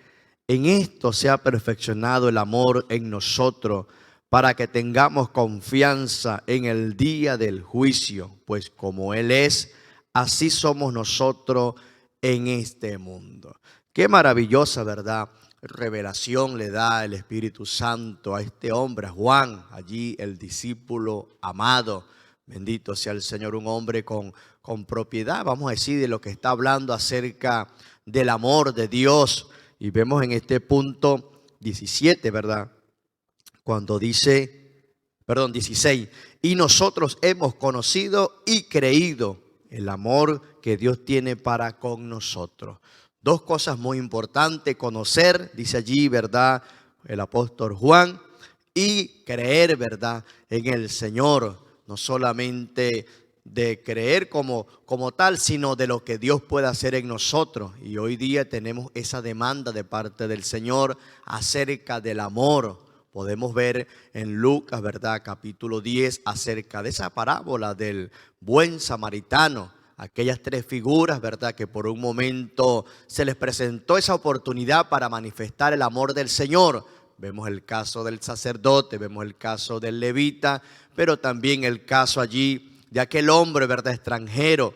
En esto se ha perfeccionado el amor en nosotros, para que tengamos confianza en el día del juicio, pues como Él es, así somos nosotros en este mundo. Qué maravillosa, ¿verdad?, revelación le da el Espíritu Santo a este hombre, a Juan, allí el discípulo amado. Bendito sea el Señor, un hombre con propiedad, vamos a decir, de lo que está hablando acerca del amor de Dios. Y vemos en este punto 17, ¿verdad?, cuando dice, 16, y nosotros hemos conocido y creído el amor que Dios tiene para con nosotros. Dos cosas muy importantes: conocer, dice allí, ¿verdad?, el apóstol Juan, y creer, ¿verdad?, en el Señor. No solamente de creer como tal, sino de lo que Dios puede hacer en nosotros. Y hoy día tenemos esa demanda de parte del Señor acerca del amor. Podemos ver en Lucas, ¿verdad?, capítulo 10, acerca de esa parábola del buen samaritano. Aquellas tres figuras, ¿verdad?, que por un momento se les presentó esa oportunidad para manifestar el amor del Señor. Vemos el caso del sacerdote, vemos el caso del levita, pero también el caso allí de aquel hombre, ¿verdad?, extranjero.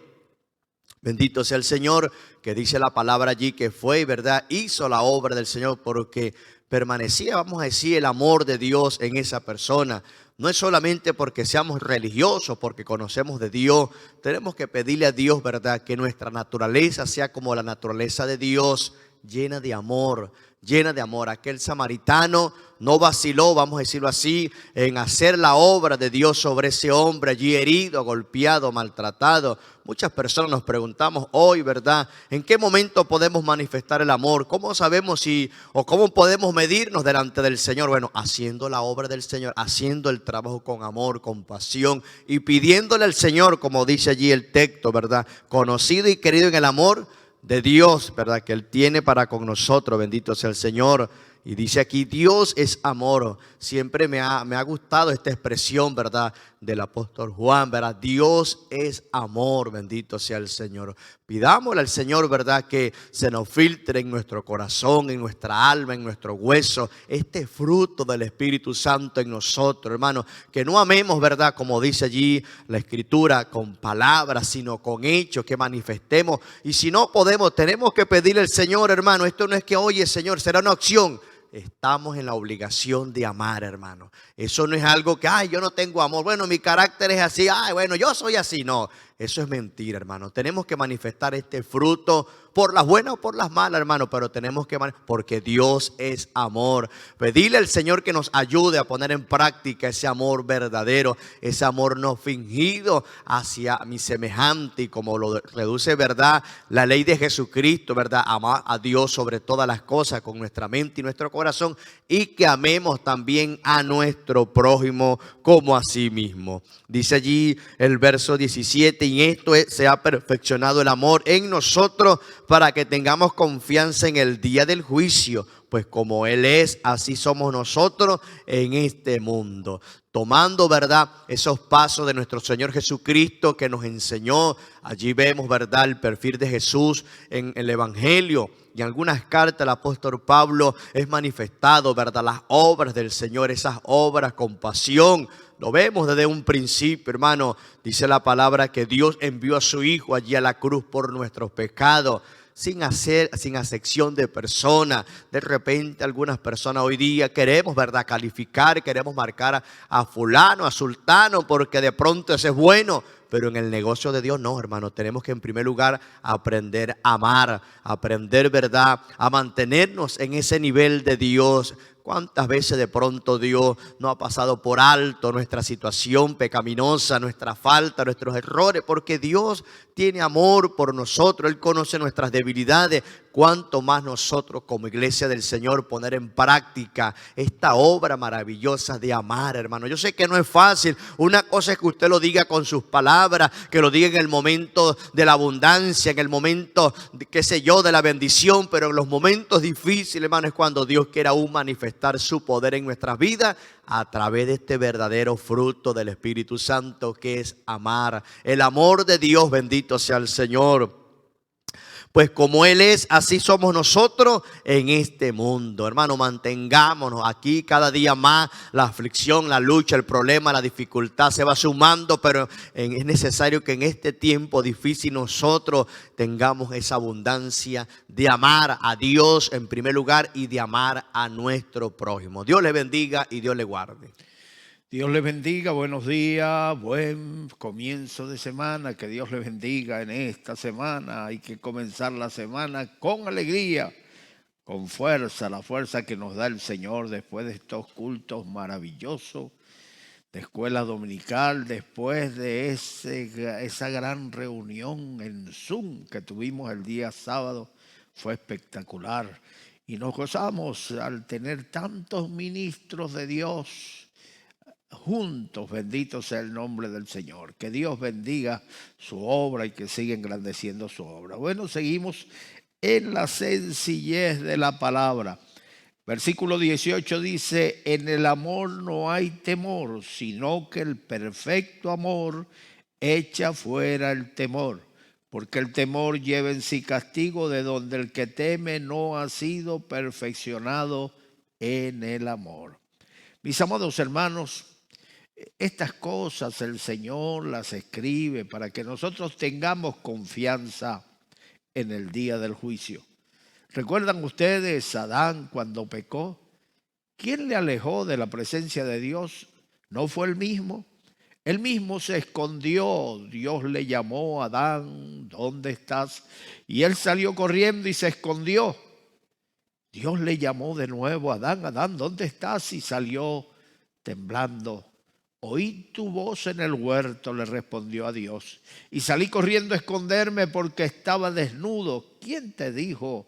Bendito sea el Señor, que dice la palabra allí que fue, ¿verdad?, hizo la obra del Señor porque permanecía, vamos a decir, el amor de Dios en esa persona. No es solamente porque seamos religiosos, porque conocemos de Dios. Tenemos que pedirle a Dios, ¿verdad?, que nuestra naturaleza sea como la naturaleza de Dios, llena de amor, llena de amor. Aquel samaritano no vaciló, vamos a decirlo así, en hacer la obra de Dios sobre ese hombre allí herido, golpeado, maltratado. Muchas personas nos preguntamos hoy, ¿verdad?, ¿en qué momento podemos manifestar el amor? ¿Cómo sabemos o cómo podemos medirnos delante del Señor? Bueno, haciendo la obra del Señor, haciendo el trabajo con amor, con pasión y pidiéndole al Señor, como dice allí el texto, ¿verdad?, conocido y querido en el amor de Dios, ¿verdad?, que Él tiene para con nosotros. Bendito sea el Señor. Y dice aquí, Dios es amor. Siempre me ha gustado esta expresión, ¿verdad?, del apóstol Juan, ¿verdad? Dios es amor, bendito sea el Señor. Pidámosle al Señor, ¿verdad?, que se nos filtre en nuestro corazón, en nuestra alma, en nuestro hueso, este fruto del Espíritu Santo en nosotros, hermano. Que no amemos, ¿verdad?, como dice allí la Escritura, con palabras, sino con hechos, que manifestemos. Y si no podemos, tenemos que pedirle al Señor, hermano. Esto no es que, oye, Señor, será una opción. Estamos en la obligación de amar, hermano. Eso no es algo que, ay, yo no tengo amor. Bueno, mi carácter es así. Ay, bueno, yo soy así. No, eso es mentira, hermano. Tenemos que manifestar este fruto por las buenas o por las malas, hermano. Pero tenemos que, porque Dios es amor. Pedirle al Señor que nos ayude a poner en práctica ese amor verdadero, ese amor no fingido hacia mi semejante. Y como lo reduce, ¿verdad?, la ley de Jesucristo, ¿verdad?, amar a Dios sobre todas las cosas con nuestra mente y nuestro corazón, y que amemos también a nuestro prójimo como a sí mismo. Dice allí el verso 17, y esto se ha perfeccionado el amor en nosotros para que tengamos confianza en el día del juicio, pues como Él es, así somos nosotros en este mundo. Tomando, ¿verdad?, esos pasos de nuestro Señor Jesucristo que nos enseñó. Allí vemos, ¿verdad?, el perfil de Jesús en el Evangelio. Y en algunas cartas el apóstol Pablo es manifestado, ¿verdad?, las obras del Señor, esas obras con pasión. Lo vemos desde un principio, hermano. Dice la palabra que Dios envió a su Hijo allí a la cruz por nuestros pecados, sin acepción de persona. De repente algunas personas hoy día queremos, ¿verdad?, calificar, queremos marcar a fulano, a sultano, porque de pronto ese es bueno. Pero en el negocio de Dios no, hermano. Tenemos que en primer lugar aprender a amar, aprender, ¿verdad?, a mantenernos en ese nivel de Dios. ¿Cuántas veces de pronto Dios no ha pasado por alto nuestra situación pecaminosa, nuestra falta, nuestros errores? Porque Dios tiene amor por nosotros, Él conoce nuestras debilidades. Cuánto más nosotros como iglesia del Señor poner en práctica esta obra maravillosa de amar, hermano. Yo sé que no es fácil. Una cosa es que usted lo diga con sus palabras, que lo diga en el momento de la abundancia, en el momento, qué sé yo, de la bendición, pero en los momentos difíciles, hermano, es cuando Dios quiere aún manifestar su poder en nuestras vidas a través de este verdadero fruto del Espíritu Santo, que es amar. El amor de Dios, bendito sea el Señor. Pues como Él es, así somos nosotros en este mundo. Hermano, mantengámonos aquí cada día más. La aflicción, la lucha, el problema, la dificultad se va sumando, pero es necesario que en este tiempo difícil nosotros tengamos esa abundancia de amar a Dios en primer lugar y de amar a nuestro prójimo. Dios le bendiga y Dios le guarde. Dios les bendiga, buenos días, buen comienzo de semana, que Dios les bendiga en esta semana. Hay que comenzar la semana con alegría, con fuerza, la fuerza que nos da el Señor después de estos cultos maravillosos de escuela dominical, después de esa gran reunión en Zoom que tuvimos el día sábado. fue espectacular. Y nos gozamos al tener tantos ministros de Dios juntos. Bendito sea el nombre del Señor. Que Dios bendiga su obra y que siga engrandeciendo su obra. Bueno, seguimos en la sencillez de la palabra. Versículo 18 dice: en el amor no hay temor, sino que el perfecto amor echa fuera el temor, porque el temor lleva en sí castigo, de donde el que teme no ha sido perfeccionado en el amor. Mis amados hermanos, estas cosas el Señor las escribe para que nosotros tengamos confianza en el día del juicio. ¿Recuerdan ustedes a Adán cuando pecó? ¿Quién le alejó de la presencia de Dios? ¿No fue él mismo? Él mismo se escondió. Dios le llamó: Adán, ¿dónde estás? Y él salió corriendo y se escondió. Dios le llamó de nuevo: Adán, Adán, ¿dónde estás? Y salió temblando. Oí tu voz en el huerto, le respondió a Dios, y salí corriendo a esconderme porque estaba desnudo. ¿Quién te dijo,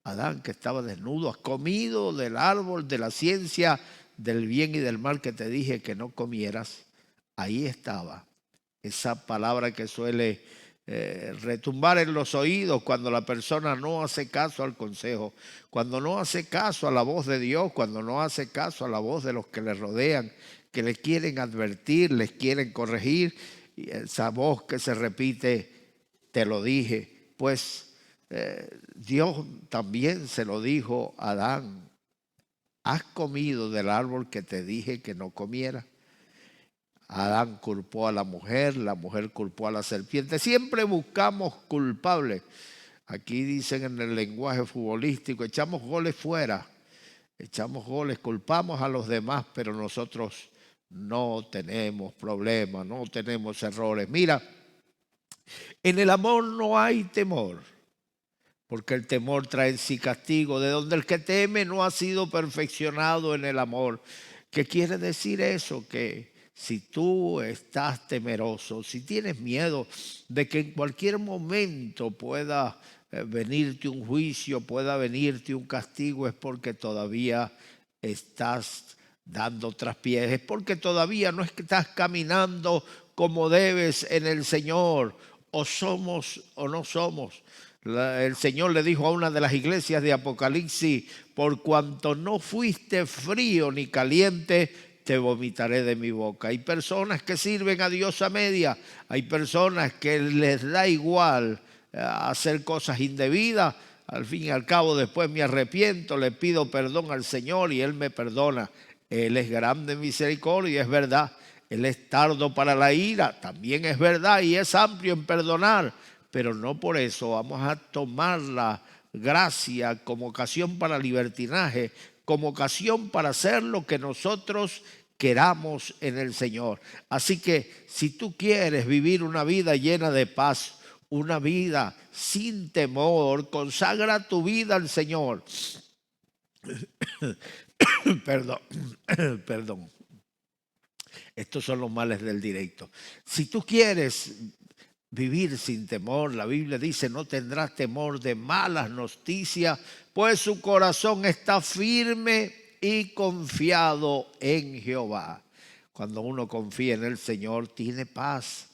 Adán, que estaba desnudo? ¿Has comido del árbol de la ciencia del bien y del mal que te dije que no comieras? Ahí estaba esa palabra que suele retumbar en los oídos cuando la persona no hace caso al consejo, cuando no hace caso a la voz de Dios, cuando no hace caso a la voz de los que le rodean, que le quieren advertir, les quieren corregir, y esa voz que se repite: te lo dije. Pues Dios también se lo dijo a Adán: ¿has comido del árbol que te dije que no comiera? Adán culpó a la mujer culpó a la serpiente. Siempre buscamos culpables. Aquí dicen en el lenguaje futbolístico: echamos goles fuera, echamos goles, culpamos a los demás, pero nosotros no tenemos problemas, no tenemos errores. Mira, en el amor no hay temor, porque el temor trae en sí castigo, de donde el que teme no ha sido perfeccionado en el amor. ¿Qué quiere decir eso? Que si tú estás temeroso, si tienes miedo de que en cualquier momento pueda venirte un juicio, pueda venirte un castigo, es porque todavía estás dando traspiés, es porque todavía no estás caminando como debes en el Señor. O somos o no somos. El Señor le dijo a una de las iglesias de Apocalipsis: por cuanto no fuiste frío ni caliente, te vomitaré de mi boca. Hay personas que sirven a Dios a media, hay personas que les da igual hacer cosas indebidas. Al fin y al cabo, después me arrepiento, le pido perdón al Señor y Él me perdona. Él es grande en misericordia, es verdad. Él es tardo para la ira, también es verdad, y es amplio en perdonar. Pero no por eso vamos a tomar la gracia como ocasión para libertinaje, como ocasión para hacer lo que nosotros queramos en el Señor. Así que si tú quieres vivir una vida llena de paz, una vida sin temor, consagra tu vida al Señor. Perdón. Estos son los males del directo. Si tú quieres vivir sin temor, la Biblia dice: no tendrás temor de malas noticias, pues su corazón está firme y confiado en Jehová. Cuando uno confía en el Señor, tiene paz.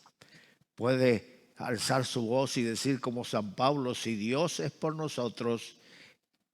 Puede alzar su voz y decir como San Pablo: si Dios es por nosotros,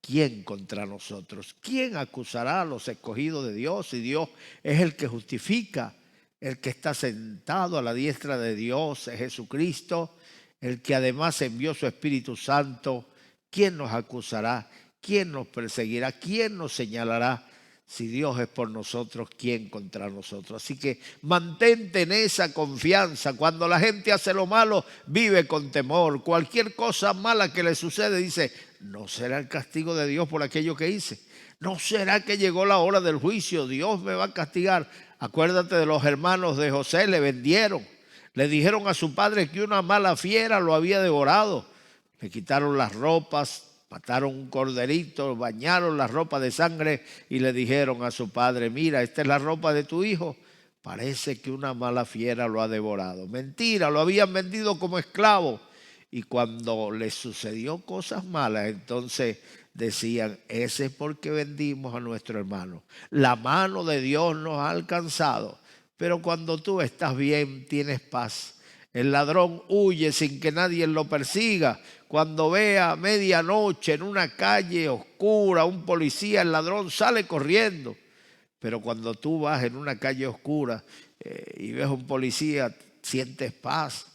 ¿quién contra nosotros? ¿Quién acusará a los escogidos de Dios? Si Dios es el que justifica, el que está sentado a la diestra de Dios es Jesucristo, el que además envió su Espíritu Santo. ¿Quién nos acusará? ¿Quién nos perseguirá? ¿Quién nos señalará? Si Dios es por nosotros, ¿quién contra nosotros? Así que mantente en esa confianza. Cuando la gente hace lo malo, vive con temor. Cualquier cosa mala que le sucede, dice: ¿no será el castigo de Dios por aquello que hice? ¿No será que llegó la hora del juicio? Dios me va a castigar. Acuérdate de los hermanos de José, le vendieron. Le dijeron a su padre que una mala fiera lo había devorado. Le quitaron las ropas, mataron un corderito, bañaron la ropa de sangre y le dijeron a su padre: mira, esta es la ropa de tu hijo. Parece que una mala fiera lo ha devorado. Mentira, lo habían vendido como esclavo. Y cuando les sucedió cosas malas, entonces decían, ese es porque vendimos a nuestro hermano. La mano de Dios nos ha alcanzado. Pero cuando tú estás bien, tienes paz. El ladrón huye sin que nadie lo persiga. Cuando ve a medianoche en una calle oscura un policía, el ladrón sale corriendo. Pero cuando tú vas en una calle oscura y ves a un policía, sientes paz,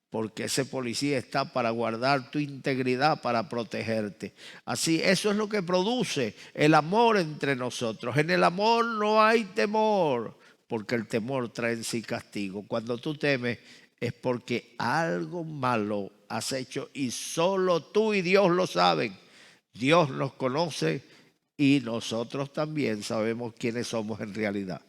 porque ese policía está para guardar tu integridad, para protegerte. Así, eso es lo que produce el amor entre nosotros. En el amor no hay temor, porque el temor trae en sí castigo. Cuando tú temes es porque algo malo has hecho y solo tú y Dios lo saben. Dios nos conoce y nosotros también sabemos quiénes somos en realidad.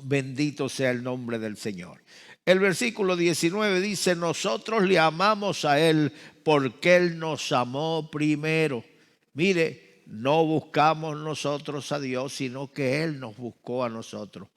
Bendito sea el nombre del Señor. El versículo 19 dice, nosotros le amamos a Él porque Él nos amó primero. Mire, no buscamos nosotros a Dios, sino que Él nos buscó a nosotros.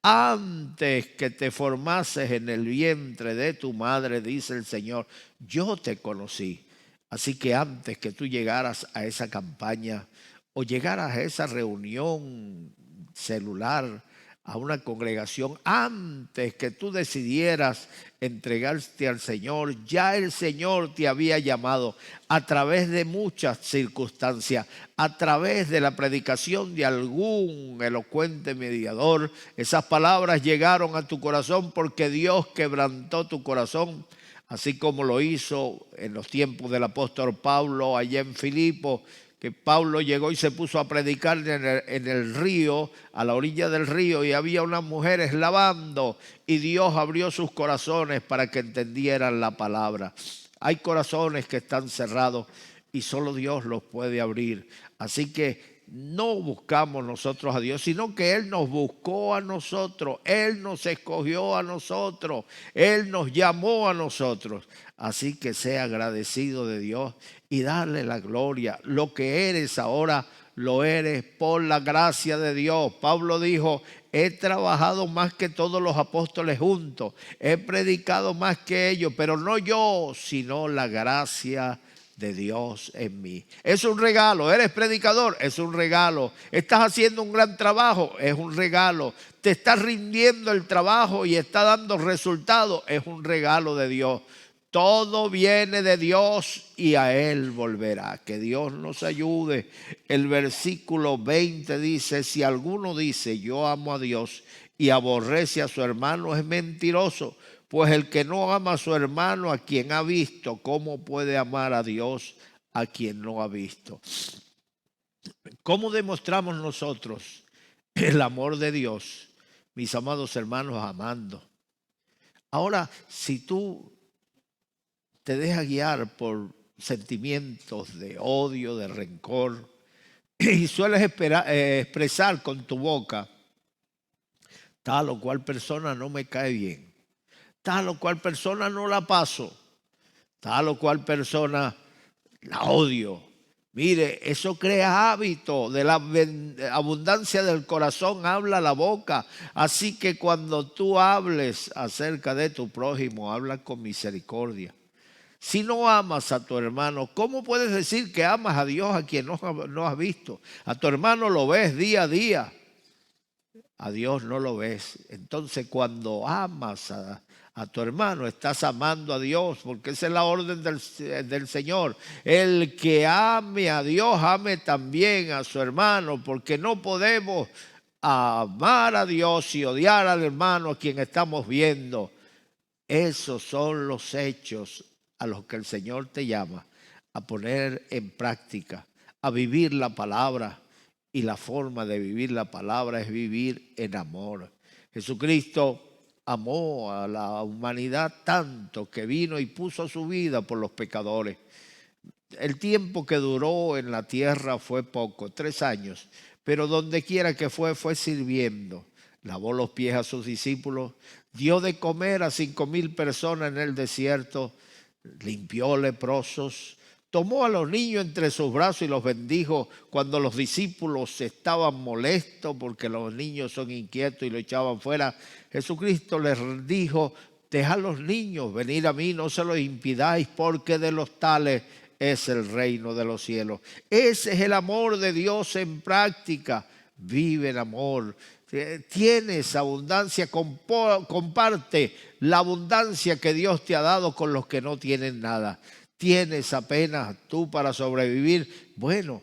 Antes que te formases en el vientre de tu madre, dice el Señor, yo te conocí. Así que antes que tú llegaras a esa campaña o llegaras a esa reunión celular, a una congregación, antes que tú decidieras entregarte al Señor, ya el Señor te había llamado a través de muchas circunstancias, a través de la predicación de algún elocuente mediador. Esas palabras llegaron a tu corazón porque Dios quebrantó tu corazón, así como lo hizo en los tiempos del apóstol Pablo allá en Filipo, que Pablo llegó y se puso a predicar en el río, a la orilla del río, y había unas mujeres lavando, y Dios abrió sus corazones para que entendieran la palabra. Hay corazones que están cerrados y solo Dios los puede abrir. Así que no buscamos nosotros a Dios, sino que Él nos buscó a nosotros, Él nos escogió a nosotros, Él nos llamó a nosotros. Así que sea agradecido de Dios y darle la gloria. Lo que eres ahora, lo eres por la gracia de Dios. Pablo dijo, he trabajado más que todos los apóstoles juntos, he predicado más que ellos, pero no yo, sino la gracia de Dios en mí. Es un regalo. Eres predicador, es un regalo. Estás haciendo un gran trabajo, es un regalo. Te está rindiendo el trabajo y está dando resultados, es un regalo de Dios. Todo viene de Dios y a Él volverá. Que Dios nos ayude. El versículo 20 dice, si alguno dice yo amo a Dios y aborrece a su hermano, es mentiroso. Pues el que no ama a su hermano a quien ha visto, ¿cómo puede amar a Dios a quien no ha visto? ¿Cómo demostramos nosotros el amor de Dios, mis amados hermanos, amando? Ahora, si tú te dejas guiar por sentimientos de odio, de rencor, y sueles expresar con tu boca, tal o cual persona no me cae bien, tal o cual persona no la paso, tal o cual persona la odio. Mire, eso crea hábito. De la abundancia del corazón habla la boca. Así que cuando tú hables acerca de tu prójimo, habla con misericordia. Si no amas a tu hermano, ¿cómo puedes decir que amas a Dios a quien no has visto? A tu hermano lo ves día a día, a Dios no lo ves. Entonces cuando amas a tu hermano, estás amando a Dios, porque esa es la orden del Señor. El que ame a Dios, ame también a su hermano, porque no podemos amar a Dios y odiar al hermano a quien estamos viendo. Esos son los hechos a los que el Señor te llama a poner en práctica, a vivir la palabra. Y la forma de vivir la palabra es vivir en amor. Jesucristo amó a la humanidad tanto que vino y puso su vida por los pecadores. El tiempo que duró en la tierra fue poco, 3 años, pero donde quiera que fue sirviendo. Lavó los pies a sus discípulos, dio de comer a 5,000 personas en el desierto, limpió leprosos, tomó a los niños entre sus brazos y los bendijo cuando los discípulos estaban molestos porque los niños son inquietos y lo echaban fuera. Jesucristo les dijo, deja a los niños venir a mí, no se los impidáis, porque de los tales es el reino de los cielos. Ese es el amor de Dios en práctica. Vive el amor. Tienes abundancia, comparte la abundancia que Dios te ha dado con los que no tienen nada. Tienes apenas tú para sobrevivir. Bueno,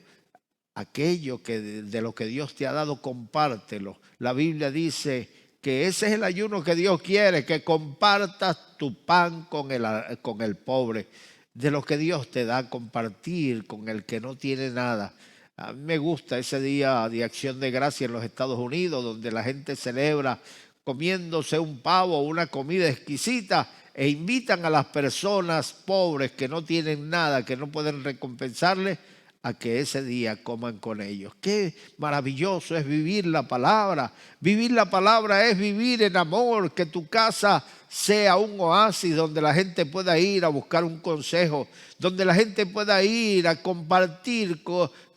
aquello que de lo que Dios te ha dado, compártelo. La Biblia dice que ese es el ayuno que Dios quiere, que compartas tu pan con el pobre. De lo que Dios te da, compartir con el que no tiene nada. A mí me gusta ese día de Acción de Gracia en los Estados Unidos, donde la gente celebra comiéndose un pavo o una comida exquisita e invitan a las personas pobres que no tienen nada, que no pueden recompensarles, a que ese día coman con ellos. Qué maravilloso es vivir la palabra. Vivir la palabra es vivir en amor, que tu casa sea un oasis donde la gente pueda ir a buscar un consejo, donde la gente pueda ir a compartir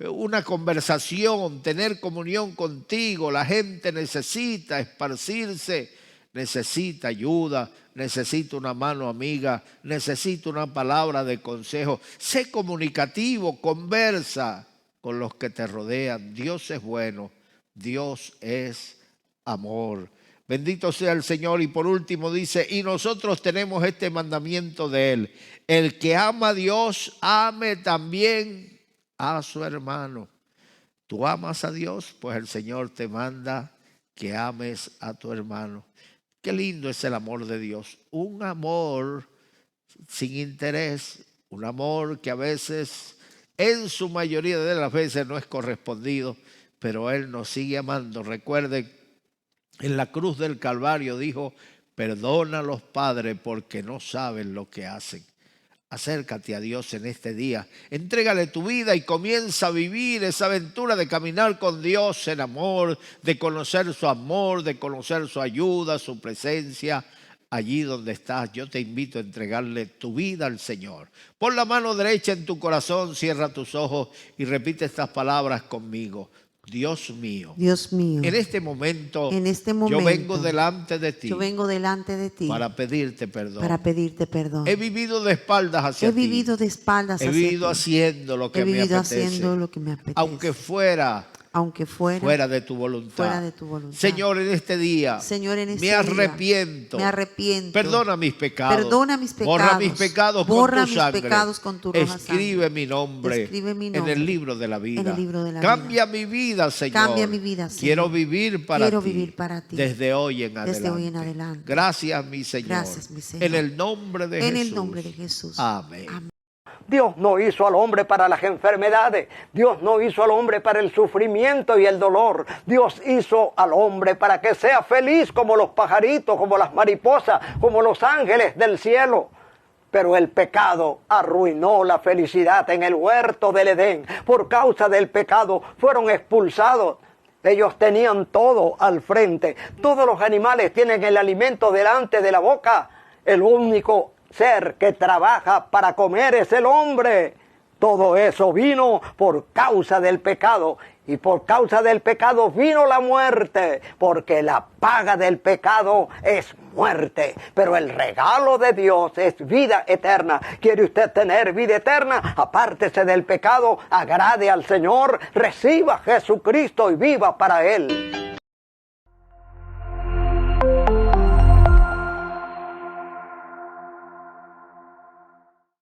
una conversación, tener comunión contigo. La gente necesita esparcirse, necesita ayuda, necesita una mano amiga, necesita una palabra de consejo. Sé comunicativo, conversa con los que te rodean. Dios es bueno, Dios es amor. Bendito sea el Señor. Y por último dice, y nosotros tenemos este mandamiento de Él: el que ama a Dios, ame también a su hermano. ¿Tú amas a Dios? Pues el Señor te manda que ames a tu hermano. Qué lindo es el amor de Dios. Un amor sin interés, un amor que a veces, en su mayoría de las veces, no es correspondido, pero Él nos sigue amando. Recuerden, en la cruz del Calvario dijo, perdónalos, Padre, porque no saben lo que hacen. Acércate a Dios en este día, entrégale tu vida y comienza a vivir esa aventura de caminar con Dios en amor, de conocer su amor, de conocer su ayuda, su presencia. Allí donde estás, yo te invito a entregarle tu vida al Señor. Pon la mano derecha en tu corazón, cierra tus ojos y repite estas palabras conmigo. Dios mío, en este momento, yo vengo delante de ti, para pedirte perdón. He vivido de espaldas hacia ti. He vivido haciendo lo que me apetece. Aunque fuera de tu voluntad. Señor, en este día, me arrepiento. Perdona mis pecados. Borra mis pecados con tu sangre. Escribe mi nombre en el libro de la vida. Cambia mi vida, Señor. Quiero vivir para ti desde hoy en adelante. Gracias, mi Señor. En el nombre de Jesús. Amén. Dios no hizo al hombre para las enfermedades. Dios no hizo al hombre para el sufrimiento y el dolor. Dios hizo al hombre para que sea feliz como los pajaritos, como las mariposas, como los ángeles del cielo. Pero el pecado arruinó la felicidad en el huerto del Edén. Por causa del pecado fueron expulsados. Ellos tenían todo al frente. Todos los animales tienen el alimento delante de la boca. El único ser que trabaja para comer es el hombre. Todo eso vino por causa del pecado. Y por causa del pecado vino la muerte. Porque la paga del pecado es muerte. Pero el regalo de Dios es vida eterna. ¿Quiere usted tener vida eterna? Apártese del pecado, agrade al Señor, reciba a Jesucristo y viva para Él.